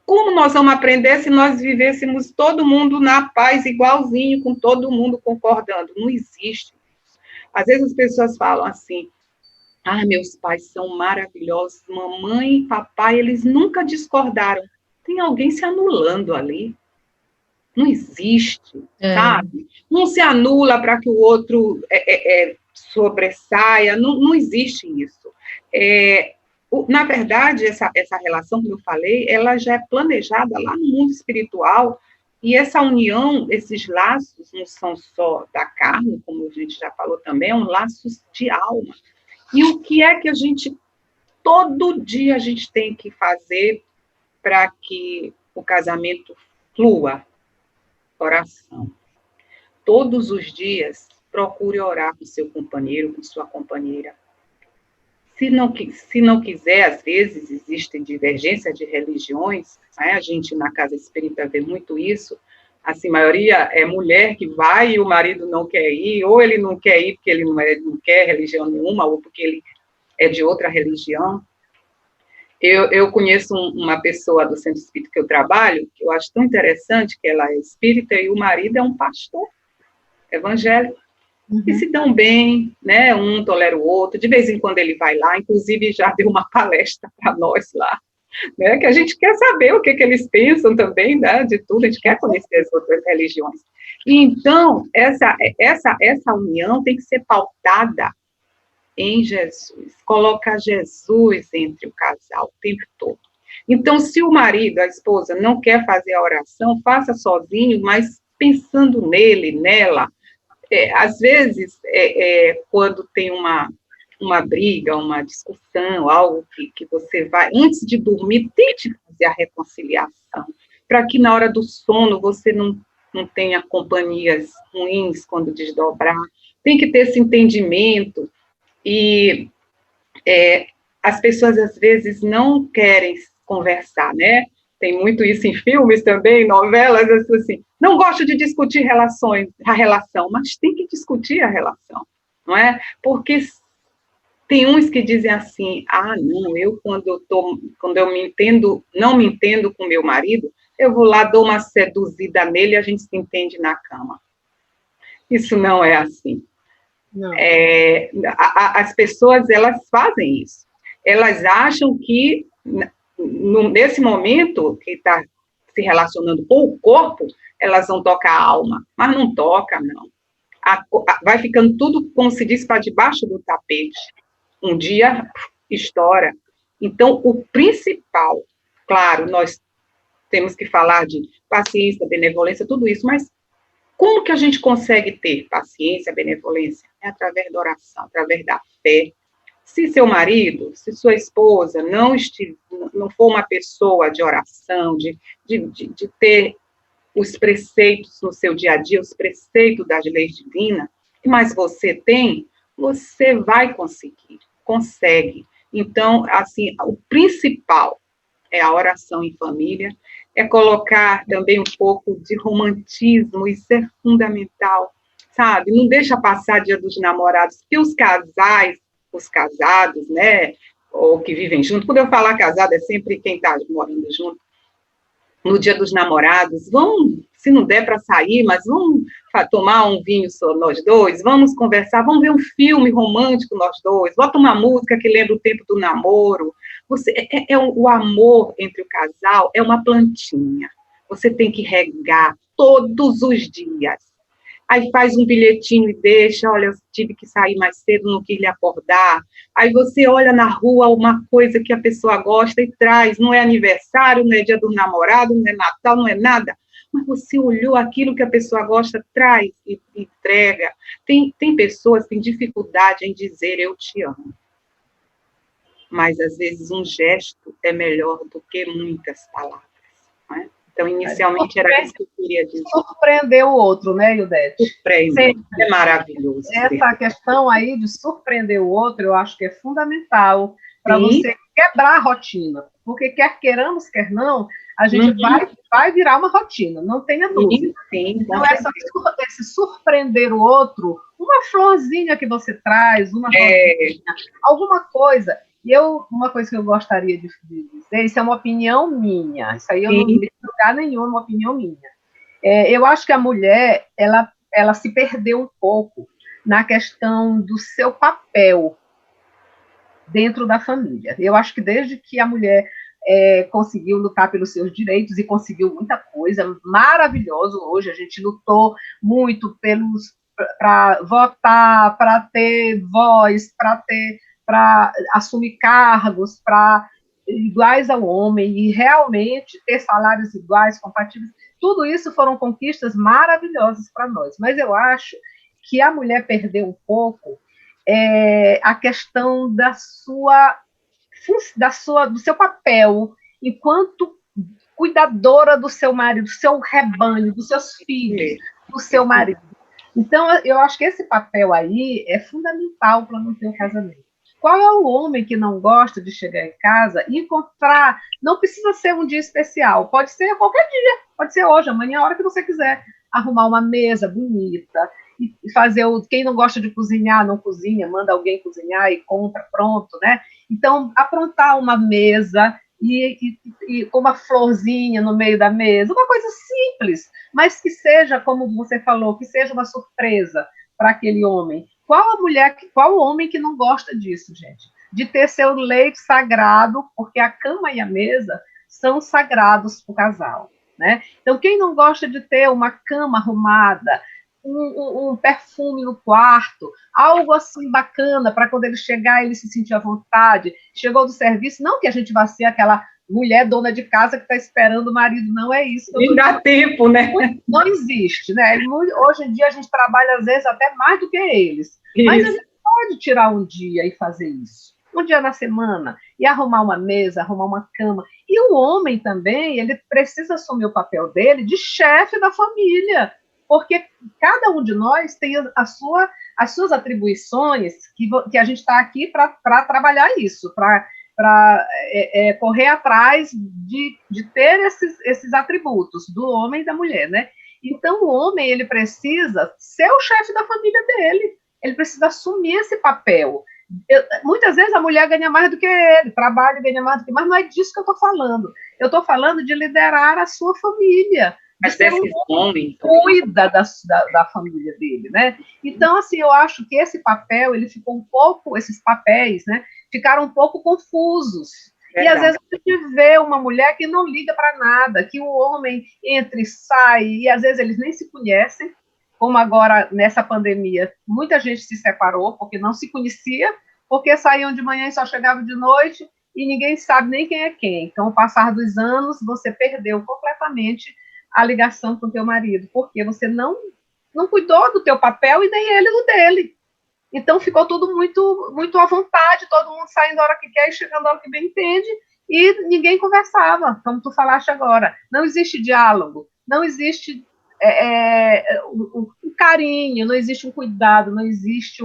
S4: Como nós vamos aprender se nós vivêssemos todo mundo na paz, igualzinho, com todo mundo concordando? Não existe. Às vezes as pessoas falam assim, meus pais são maravilhosos, mamãe e papai, eles nunca discordaram. Tem alguém se anulando ali. Não existe, sabe? Um se anula para que o outro sobressaia, não existe isso. Na verdade, essa relação, como eu falei, ela já é planejada lá no mundo espiritual, e essa união, esses laços, não são só da carne, como a gente já falou também, é um laços de alma. E o que é que todo dia a gente tem que fazer para que o casamento flua? Oração. Todos os dias, procure orar com seu companheiro, com sua companheira. Se não quiser, às vezes, existem divergências de religiões, né? A gente, na casa espírita, vê muito isso. Assim, a maioria é mulher que vai e o marido não quer ir, ou ele não quer ir porque ele não quer religião nenhuma, ou porque ele é de outra religião. Eu conheço uma pessoa do centro espírita que eu trabalho, que eu acho tão interessante, que ela é espírita e o marido é um pastor evangélico. E se dão bem, né? Um tolera o outro, de vez em quando ele vai lá, inclusive já deu uma palestra para nós lá, né? Que a gente quer saber o que eles pensam também, né? De tudo, a gente quer conhecer as outras religiões. E então, essa união tem que ser pautada em Jesus, colocar Jesus entre o casal o tempo todo. Então, se o marido, a esposa, não quer fazer a oração, faça sozinho, mas pensando nele, nela. Às vezes, quando tem uma briga, uma discussão, algo que você vai, antes de dormir, tente fazer a reconciliação, para que na hora do sono você não tenha companhias ruins quando desdobrar. Tem que ter esse entendimento. E as pessoas, às vezes, não querem conversar, né? Tem muito isso em filmes também, novelas, assim. Não gosto de discutir a relação, mas tem que discutir a relação, não é? Porque tem uns que dizem assim, não, quando eu não me entendo com meu marido, eu vou lá, dou uma seduzida nele e a gente se entende na cama. Isso não é assim. Não. As pessoas, elas fazem isso. Elas acham que, nesse momento que está se relacionando com o corpo, elas vão tocar a alma, mas não toca, não. Vai ficando tudo, como se diz, para debaixo do tapete. Um dia, estoura. Então, o principal, claro, nós temos que falar de paciência, benevolência, tudo isso, mas como que a gente consegue ter paciência, benevolência? É através da oração, através da fé. Se seu marido, se sua esposa não for uma pessoa de oração, de ter os preceitos no seu dia a dia, os preceitos das leis divinas, mas você tem, você vai consegue. Então, assim, o principal é a oração em família, é colocar também um pouco de romantismo, isso é fundamental, sabe? Não deixa passar Dia dos Namorados, porque os casados, né, ou que vivem junto, quando eu falar casado, é sempre quem está morando junto, no Dia dos Namorados, se não der para sair, mas vamos tomar um vinho só nós dois, vamos conversar, vamos ver um filme romântico nós dois, bota uma música que lembra o tempo do namoro. O amor entre o casal é uma plantinha, você tem que regar todos os dias. Aí faz um bilhetinho e deixa, olha, eu tive que sair mais cedo, não quis lhe acordar. Aí você olha na rua uma coisa que a pessoa gosta e traz, não é aniversário, não é dia do namorado, não é Natal, não é nada. Mas você olhou aquilo que a pessoa gosta, traz e entrega. Tem pessoas que têm dificuldade em dizer eu te amo. Mas, às vezes, um gesto é melhor do que muitas palavras, não é? Então, inicialmente, era isso que eu queria dizer.
S2: Surpreender o outro, né, Ildete?
S4: Surpreender, é maravilhoso.
S2: Essa questão aí de surpreender o outro, eu acho que é fundamental para você quebrar a rotina. Porque quer queiramos, quer não, a gente vai virar uma rotina, não tenha dúvida.
S4: Sim,
S2: então, esse surpreender o outro, uma florzinha que você traz, uma rosinha, alguma coisa. E uma coisa que eu gostaria de dizer, isso é uma opinião minha, isso aí eu não tenho lugar nenhum, é uma opinião minha. Eu acho que a mulher, ela se perdeu um pouco na questão do seu papel dentro da família. Eu acho que desde que a mulher conseguiu lutar pelos seus direitos e conseguiu muita coisa, maravilhoso hoje, a gente lutou muito para votar, para ter voz, para assumir cargos, para iguais ao homem e realmente ter salários iguais, compatíveis. Tudo isso foram conquistas maravilhosas para nós. Mas eu acho que a mulher perdeu um pouco a questão do seu papel enquanto cuidadora do seu marido, do seu rebanho, dos seus filhos, do seu marido. Então, eu acho que esse papel aí é fundamental para manter o casamento. Qual é o homem que não gosta de chegar em casa e encontrar? Não precisa ser um dia especial, pode ser qualquer dia, pode ser hoje, amanhã, a hora que você quiser. Arrumar uma mesa bonita, e fazer quem não gosta de cozinhar, não cozinha, manda alguém cozinhar e compra pronto, né? Então, aprontar uma mesa e com uma florzinha no meio da mesa, uma coisa simples, mas que seja, como você falou, que seja uma surpresa para aquele homem. Qual homem que não gosta disso, gente? De ter seu leito sagrado, porque a cama e a mesa são sagrados para o casal, né? Então, quem não gosta de ter uma cama arrumada, um perfume no quarto, algo assim bacana para quando ele chegar, ele se sentir à vontade. Chegou do serviço, não que a gente vá ser aquela mulher dona de casa que está esperando o marido, não é isso.
S4: Nem dá tempo, né?
S2: Não existe, né? Hoje em dia a gente trabalha, às vezes, até mais do que eles. Isso. Mas a gente pode tirar um dia e fazer isso. Um dia na semana, e arrumar uma mesa, arrumar uma cama. E o homem também, ele precisa assumir o papel dele de chefe da família, porque cada um de nós tem as suas atribuições, que a gente está aqui para trabalhar isso, para correr atrás de ter esses atributos do homem e da mulher, né? Então, o homem, ele precisa ser o chefe da família dele, ele precisa assumir esse papel. Muitas vezes a mulher ganha mais do que ele, trabalha e ganha mais do que ele, mas não é disso que eu estou falando. Eu estou falando de liderar a sua família, de ser um homem que cuida da família dele, né? Então, assim, eu acho que esse papel, ele ficou um pouco, esses papéis, né, ficaram um pouco confusos. E às vezes a gente vê uma mulher que não liga para nada, que o homem entra e sai, e às vezes eles nem se conhecem, como agora nessa pandemia, muita gente se separou porque não se conhecia, porque saíam de manhã e só chegavam de noite, e ninguém sabe nem quem é quem. Então, ao passar dos anos, você perdeu completamente a ligação com o teu marido, porque você não cuidou do teu papel e nem ele do dele. Então, ficou tudo muito, muito à vontade, todo mundo saindo a hora que quer e chegando a hora que bem entende, e ninguém conversava, como tu falaste agora. Não existe diálogo, não existe um carinho, não existe um cuidado, não existe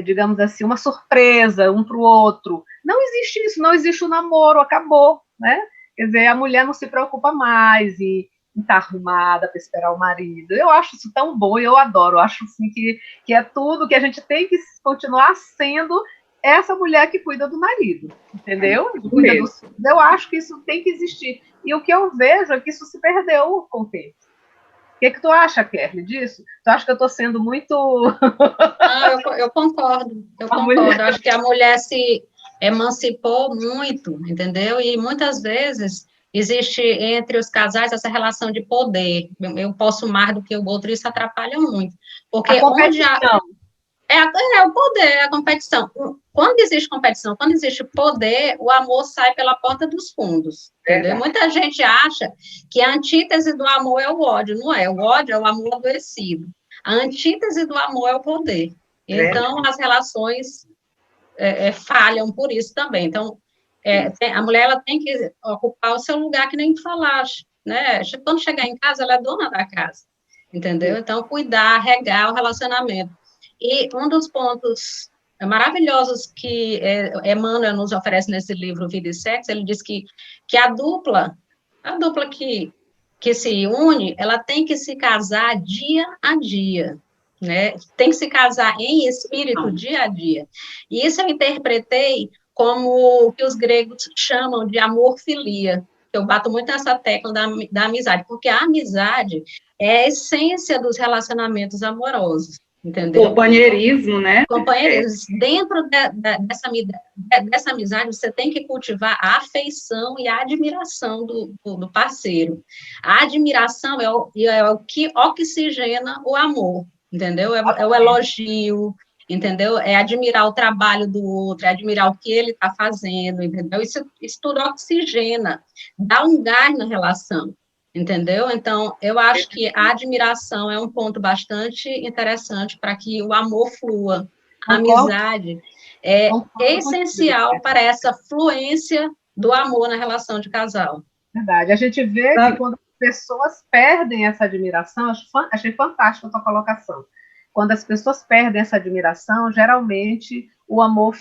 S2: digamos assim, uma surpresa um para o outro. Não existe isso, não existe o namoro, acabou, né? Quer dizer, a mulher não se preocupa mais em estar arrumada para esperar o marido. Eu acho isso tão bom, eu adoro. Eu acho assim, que é tudo que a gente tem que continuar sendo essa mulher que cuida do marido, entendeu? Cuida dos filhos. Eu acho que isso tem que existir. E o que eu vejo é que isso se perdeu com o tempo. O que tu acha, Kerly, disso? Tu acha que eu estou sendo muito...
S3: Eu concordo. Acho que a mulher se emancipou muito, entendeu? E muitas vezes existe entre os casais essa relação de poder. Eu posso mais do que o outro, isso atrapalha muito. Porque
S2: a competição.
S3: É o poder, a competição. Quando existe competição, quando existe poder, o amor sai pela porta dos fundos, entendeu? Muita gente acha que a antítese do amor é o ódio, não é? O ódio é o amor adoecido. A antítese do amor é o poder. Então, as relações falham por isso também. Então, a mulher ela tem que ocupar o seu lugar, que nem tu falaste, né? Quando chegar em casa, ela é dona da casa, entendeu? Então, cuidar, regar o relacionamento. E um dos pontos maravilhosos que Emmanuel nos oferece nesse livro Vida e Sexo, ele diz que a dupla que se une, ela tem que se casar dia a dia, né? Tem que se casar em espírito dia a dia. E isso eu interpretei como o que os gregos chamam de amor-filia. Eu bato muito nessa tecla da amizade, porque a amizade é a essência dos relacionamentos amorosos. Entendeu?
S4: Companheirismo, né?
S3: Companheirismo. Dentro dessa amizade, você tem que cultivar a afeição e a admiração do parceiro. A admiração é o que oxigena o amor, entendeu? É o elogio, entendeu? É admirar o trabalho do outro, é admirar o que ele está fazendo, entendeu? Isso tudo oxigena, dá um gás na relação, entendeu? Então, eu acho que a admiração é um ponto bastante interessante para que o amor flua. A amizade é essencial para essa fluência do amor na relação de casal.
S2: Verdade. A gente vê que quando as pessoas perdem essa admiração, achei fantástica a tua colocação. Quando as pessoas perdem essa admiração, geralmente o amor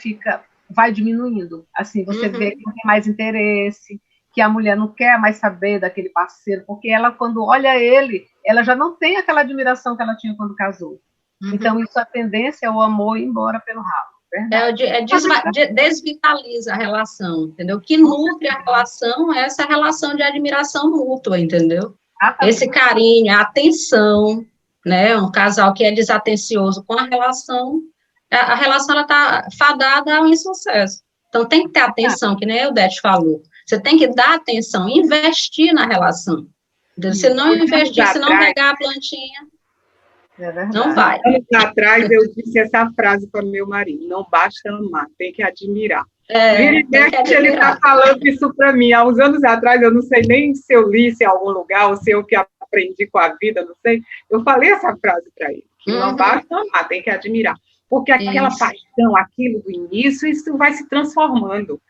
S2: vai diminuindo. Assim, você vê que não tem mais interesse, que a mulher não quer mais saber daquele parceiro, porque ela, quando olha ele, ela já não tem aquela admiração que ela tinha quando casou. Então, isso, a tendência é o amor ir embora pelo ralo.
S3: Desvitaliza a relação, entendeu? O que nutre a relação é essa relação de admiração mútua, entendeu? Esse carinho, a atenção, né? Um casal que é desatencioso com a relação ela está fadada ao insucesso. Então, tem que ter atenção, que nem a Eudete falou. Você tem que dar atenção, investir na relação. Se não investir, se não regar a plantinha, não vai.
S4: Anos atrás, eu disse essa frase para meu marido: não basta amar, tem que admirar. Ele está falando isso para mim. Há uns anos atrás, eu não sei nem se eu li isso em algum lugar, ou se eu que aprendi com a vida, não sei. Eu falei essa frase para ele: que não basta amar, tem que admirar. Porque aquela paixão, aquilo do início, isso vai se transformando.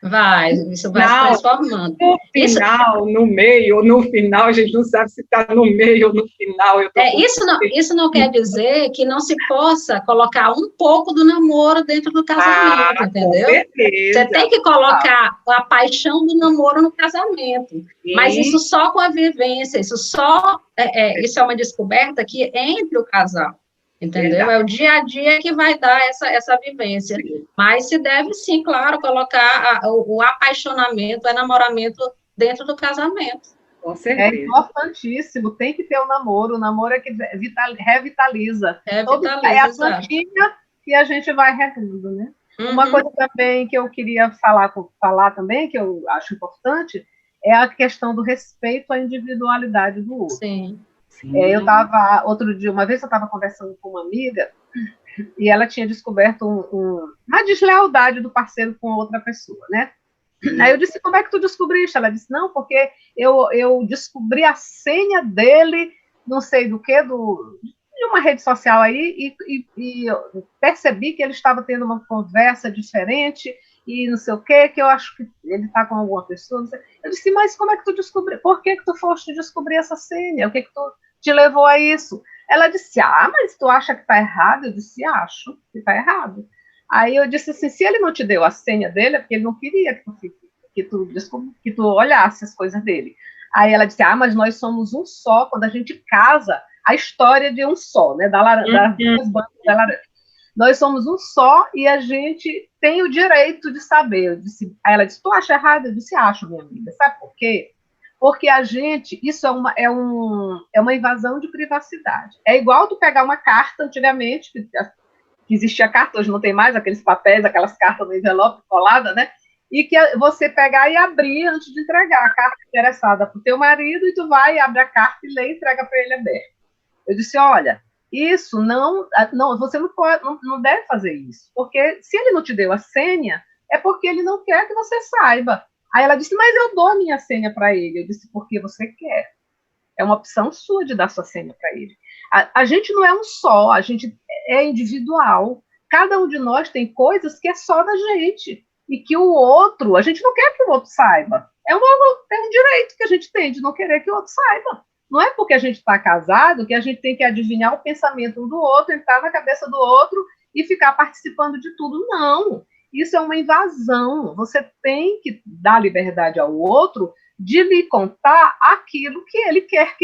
S3: Isso vai se transformando.
S4: No final, no meio, ou no final, a gente não sabe se está no meio ou no final.
S3: Isso não quer dizer que não se possa colocar um pouco do namoro dentro do casamento, entendeu? Você tem que colocar a paixão do namoro no casamento. Sim. Mas isso só com a vivência, isso é uma descoberta que entre o casal. Entendeu? Verdade. É o dia a dia que vai dar essa vivência. Sim. Mas se deve, sim, claro, colocar o apaixonamento, o enamoramento dentro do casamento.
S2: Com certeza. É importantíssimo, tem que ter o namoro é que revitaliza. É a plantinha que a gente vai regando, né? Uma coisa também que eu queria falar também, que eu acho importante, é a questão do respeito à individualidade do outro.
S3: Sim.
S2: Eu estava, uma vez eu estava conversando com uma amiga e ela tinha descoberto uma deslealdade do parceiro com outra pessoa, né? Aí eu disse: como é que tu descobriste? Ela disse: não, porque eu descobri a senha dele, não sei do que, de uma rede social aí, e eu percebi que ele estava tendo uma conversa diferente e não sei o que eu acho que ele está com alguma pessoa, não sei. Eu disse: mas como é que tu descobriu? Por que tu foste descobrir essa senha? O que tu te levou a isso? Ela disse: mas tu acha que está errado? Eu disse: acho que está errado. Aí eu disse assim: se ele não te deu a senha dele, é porque ele não queria que tu olhasse as coisas dele. Aí ela disse: mas nós somos um só. Quando a gente casa, a história de um só, né? Das duas bandas da laranja. Nós somos um só e a gente tem o direito de saber. Aí ela disse: tu acha errado? Eu disse: acho, minha amiga. Sabe por quê? Porque isso é uma invasão de privacidade. É igual tu pegar uma carta, antigamente, que existia carta, hoje não tem mais, aqueles papéis, aquelas cartas no envelope colada, né? E que você pegar e abrir antes de entregar a carta interessada para o teu marido, e tu vai, abre a carta e lê e entrega para ele aberto. Eu disse: olha, isso não você não deve fazer isso, porque se ele não te deu a senha, é porque ele não quer que você saiba. Aí ela disse: mas eu dou a minha senha para ele. Eu disse: porque você quer. É uma opção sua de dar sua senha para ele. A gente não é um só, a gente é individual. Cada um de nós tem coisas que é só da gente. E que o outro, a gente não quer que o outro saiba. É um direito que a gente tem de não querer que o outro saiba. Não é porque a gente está casado que a gente tem que adivinhar o pensamento um do outro, entrar na cabeça do outro e ficar participando de tudo. Não. Isso é uma invasão. Você tem que dar liberdade ao outro de lhe contar aquilo que ele quer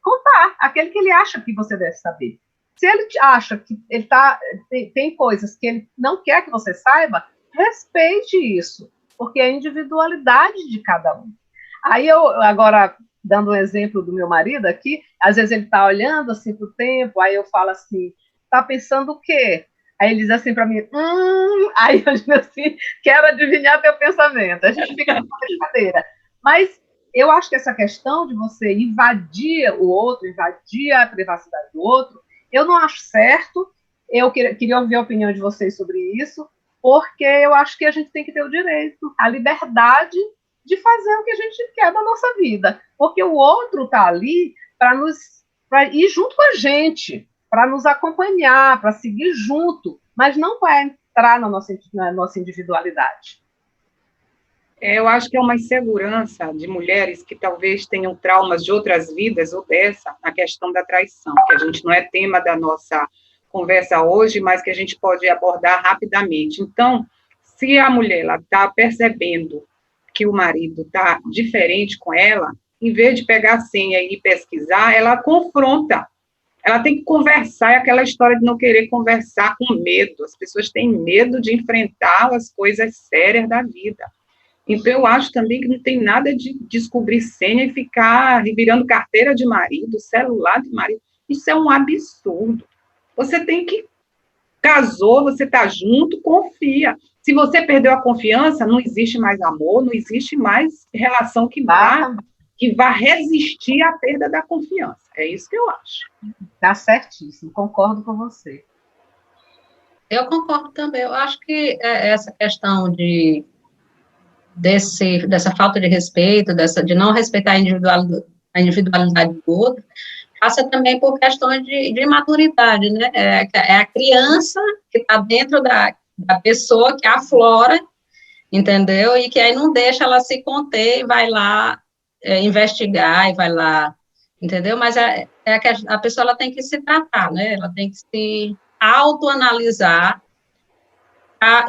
S2: contar, aquele que ele acha que você deve saber. Se ele acha que ele tem coisas que ele não quer que você saiba, respeite isso, porque é a individualidade de cada um. Aí agora, dando um exemplo do meu marido aqui, às vezes ele está olhando assim para o tempo, aí eu falo assim: está pensando o quê? Aí ele diz assim para mim: aí eu digo assim: quero adivinhar teu pensamento. A gente fica numa brincadeira. Mas eu acho que essa questão de você invadir o outro, invadir a privacidade do outro, eu não acho certo. Eu queria ouvir a opinião de vocês sobre isso, porque eu acho que a gente tem que ter o direito, a liberdade de fazer o que a gente quer da nossa vida, porque o outro está ali para ir junto com a gente, para nos acompanhar, para seguir junto, mas não para entrar na nossa individualidade.
S4: Eu acho que é uma insegurança de mulheres que talvez tenham traumas de outras vidas ou dessa, a questão da traição, que a gente não é tema da nossa conversa hoje, mas que a gente pode abordar rapidamente. Então, se a mulher está percebendo que o marido está diferente com ela, em vez de pegar a senha e pesquisar, ela confronta. Ela tem que conversar, é aquela história de não querer conversar com medo. As pessoas têm medo de enfrentar as coisas sérias da vida. Então, eu acho também que não tem nada de descobrir senha e ficar revirando carteira de marido, celular de marido. Isso é um absurdo. Você tem que... Casou, você está junto, confia. Se você perdeu a confiança, não existe mais amor, não existe mais relação que vá resistir à perda da confiança. É isso que eu acho.
S2: Tá certíssimo, concordo com você.
S3: Eu concordo também. Eu acho que essa questão dessa falta de respeito, de não respeitar a individualidade do outro, passa também por questões de maturidade, né? É a criança que está dentro da pessoa que aflora, entendeu? E que aí não deixa ela se conter e vai lá investigar e vai lá, entendeu? Mas a pessoa ela tem que se tratar, né? Ela tem que se autoanalisar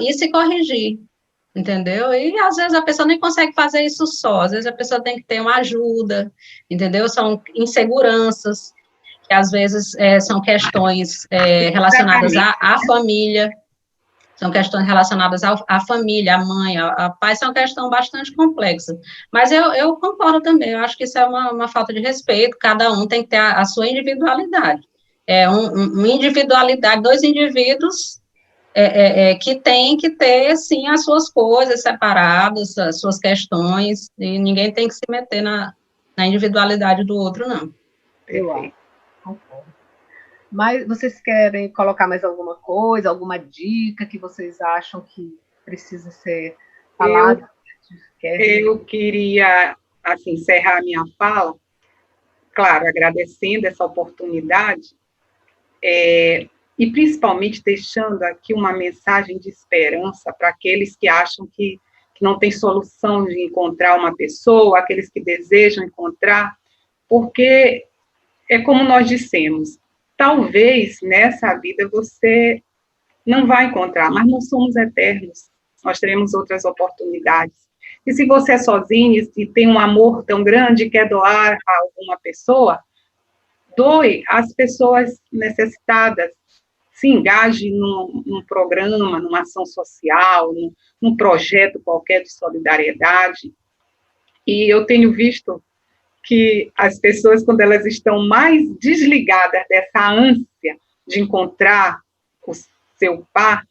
S3: e se corrigir, entendeu? E às vezes a pessoa nem consegue fazer isso só, às vezes a pessoa tem que ter uma ajuda, entendeu? São inseguranças, que às vezes são questões relacionadas à família, são questões relacionadas à família, à mãe, ao pai, são questão bastante complexa. Mas eu concordo também, eu acho que isso é uma falta de respeito, cada um tem que ter a sua individualidade. Uma individualidade, dois indivíduos que tem que ter, sim, as suas coisas separadas, as suas questões, e ninguém tem que se meter na individualidade do outro, não.
S2: Eu acho, concordo. Mas vocês querem colocar mais alguma coisa, alguma dica que vocês acham que precisa ser falada?
S4: Eu queria, assim, encerrar a minha fala, claro, agradecendo essa oportunidade, e principalmente deixando aqui uma mensagem de esperança para aqueles que acham que não tem solução de encontrar uma pessoa, aqueles que desejam encontrar, porque é como nós dissemos, talvez nessa vida você não vai encontrar, mas nós somos eternos, nós teremos outras oportunidades. E se você é sozinho e tem um amor tão grande e quer doar a alguma pessoa, doe às pessoas necessitadas, se engaje num programa, numa ação social, num projeto qualquer de solidariedade. E eu tenho visto que as pessoas, quando elas estão mais desligadas dessa ânsia de encontrar o seu par,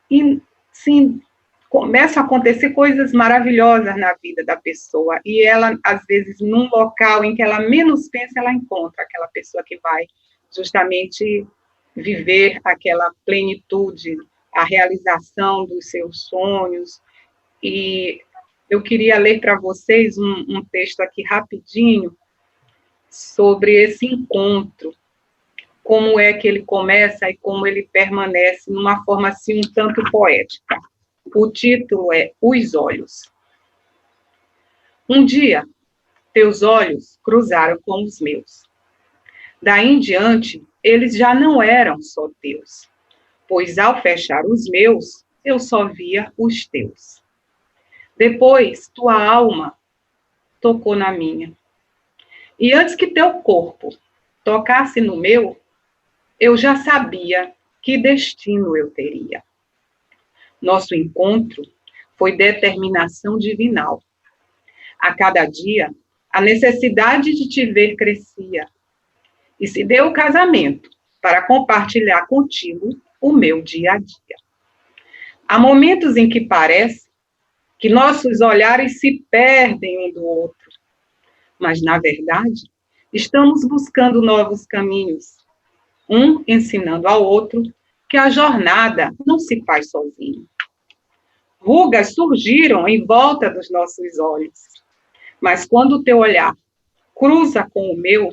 S4: e sim, começam a acontecer coisas maravilhosas na vida da pessoa, e ela, às vezes, num local em que ela menos pensa, ela encontra aquela pessoa que vai justamente viver aquela plenitude, a realização dos seus sonhos. E eu queria ler para vocês um texto aqui rapidinho sobre esse encontro, como é que ele começa e como ele permanece numa forma assim um tanto poética. O título é Os Olhos. Um dia, teus olhos cruzaram com os meus. Daí em diante, eles já não eram só teus, pois ao fechar os meus, eu só via os teus. Depois, tua alma tocou na minha. E antes que teu corpo tocasse no meu, eu já sabia que destino eu teria. Nosso encontro foi determinação divinal. A cada dia, a necessidade de te ver crescia. E se deu o casamento para compartilhar contigo o meu dia a dia. Há momentos em que parece que nossos olhares se perdem um do outro, mas, na verdade, estamos buscando novos caminhos. um ensinando ao outro que a jornada não se faz sozinho. Rugas surgiram em volta dos nossos olhos, mas quando o teu olhar cruza com o meu,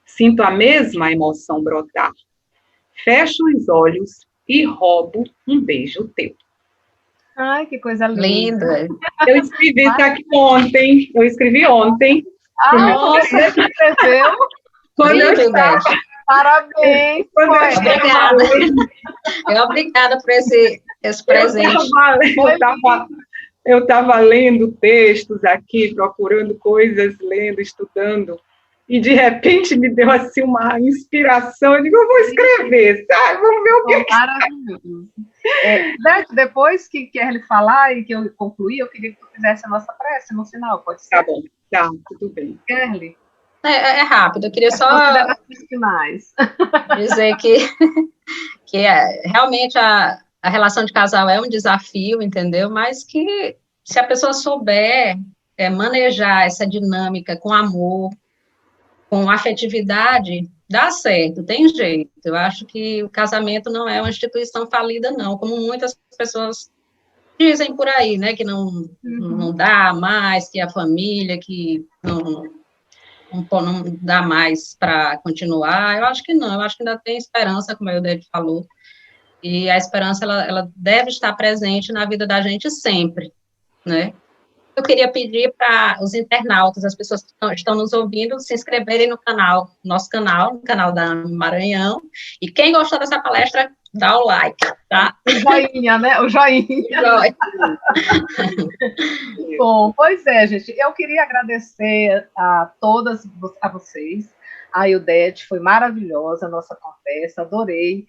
S4: sinto a mesma emoção brotar. Fecho os olhos e roubo um beijo teu.
S2: Ai, que coisa linda.
S3: Lindo.
S4: Eu escrevi isso aqui ontem. Eu escrevi ontem.
S2: Ai,
S3: Nossa.
S2: você que escreveu?
S4: Quando eu
S3: Lindo,
S4: estava,
S3: Beth.
S2: Parabéns.
S4: quando eu
S2: Foi.
S4: estava lendo,
S3: Obrigada por esse presente.
S4: eu estava lendo textos aqui, procurando coisas, lendo, estudando, e de repente me deu assim uma inspiração. Eu digo, eu vou escrever, sabe? Vamos ver o que.
S2: Maravilhoso. Beth, depois que ele falar e que eu concluir, eu queria que tu fizesse a nossa prece no final, pode ser?
S4: Tá bom, tá, tudo bem.
S2: Kerly,
S3: É rápido, eu queria só
S2: considerações finais.
S3: dizer que realmente a relação de casal é um desafio, entendeu? Mas que se a pessoa souber manejar essa dinâmica com amor, com afetividade, dá certo, tem jeito. Eu acho que o casamento não é uma instituição falida, não, como muitas pessoas dizem por aí, né, que não dá mais, que a família, que não dá mais para continuar. Eu acho que não, eu acho que ainda tem esperança, como a Eudete falou, e a esperança, ela deve estar presente na vida da gente sempre, né? Eu queria pedir para os internautas, as pessoas que estão nos ouvindo, se inscreverem no canal, nosso canal, no canal da Maranhão, e quem gostou dessa palestra, dá o like, tá?
S2: O joinha, né? O joinha. Bom, pois é, gente, eu queria agradecer a todas, a vocês, a Eudete, foi maravilhosa a nossa conversa, adorei,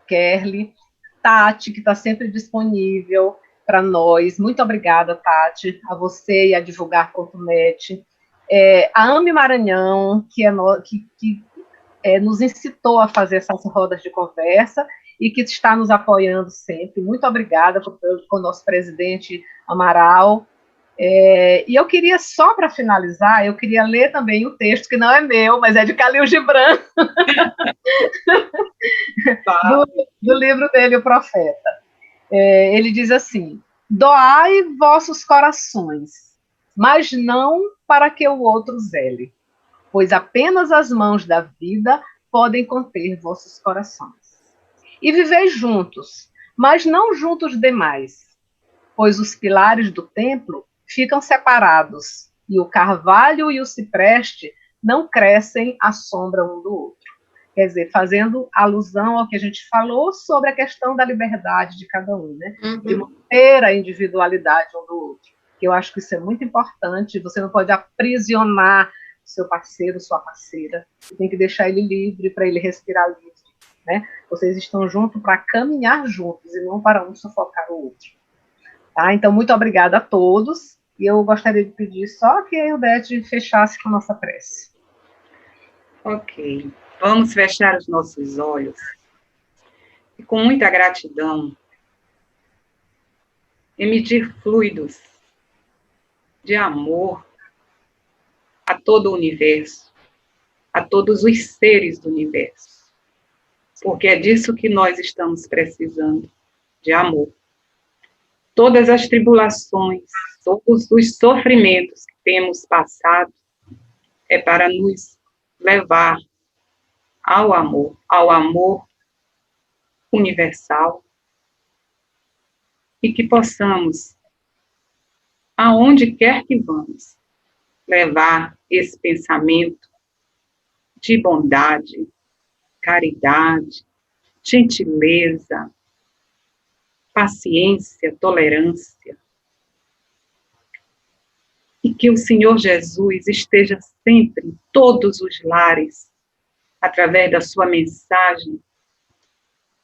S2: Kerly, Tati, que está sempre disponível para nós, muito obrigada, Tati, a você e a Divulgar.net, a Ame Maranhão, que nos incitou a fazer essas rodas de conversa e que está nos apoiando sempre, muito obrigada com o nosso presidente Amaral. E eu queria, só para finalizar, eu queria ler também o texto, que não é meu, mas é de Khalil Gibran, do livro dele, O Profeta. Ele diz assim: doai vossos corações, mas não para que o outro zele, pois apenas as mãos da vida podem conter vossos corações. E vivei juntos, mas não juntos demais, pois os pilares do templo ficam separados, e o carvalho e o cipreste não crescem à sombra um do outro. Quer dizer, fazendo alusão ao que a gente falou sobre a questão da liberdade de cada um, né? De manter a individualidade um do outro. Eu acho que isso é muito importante, você não pode aprisionar seu parceiro, sua parceira, você tem que deixar ele livre para ele respirar livre, né? Vocês estão juntos para caminhar juntos e não para um sufocar o outro. Tá? Então, muito obrigada a todos, e eu gostaria de pedir só que a Eudete fechasse com a nossa prece.
S4: Ok, vamos fechar os nossos olhos e, com muita gratidão, emitir fluidos de amor a todo o universo, a todos os seres do universo, porque é disso que nós estamos precisando, de amor. Todas as tribulações, todos os sofrimentos que temos passado, é para nos levar ao amor universal, e que possamos, aonde quer que vamos, levar esse pensamento de bondade, caridade, gentileza, paciência, tolerância. E que o Senhor Jesus esteja sempre em todos os lares, através da sua mensagem,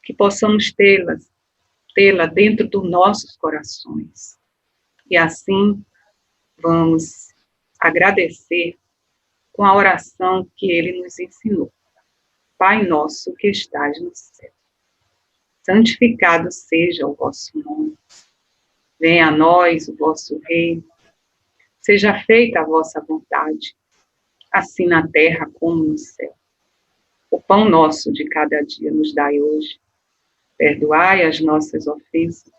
S4: que possamos tê-la dentro dos nossos corações. E assim vamos agradecer com a oração que ele nos ensinou. Pai nosso que estás no céu, santificado seja o vosso nome. Venha a nós o vosso reino. Seja feita a vossa vontade, assim na terra como no céu. O pão nosso de cada dia nos dai hoje. Perdoai as nossas ofensas,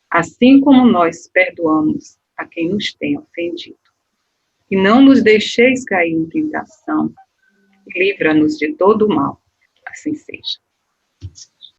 S4: assim como nós perdoamos a quem nos tem ofendido. E não nos deixeis cair em tentação, livra-nos de todo o mal. Assim seja.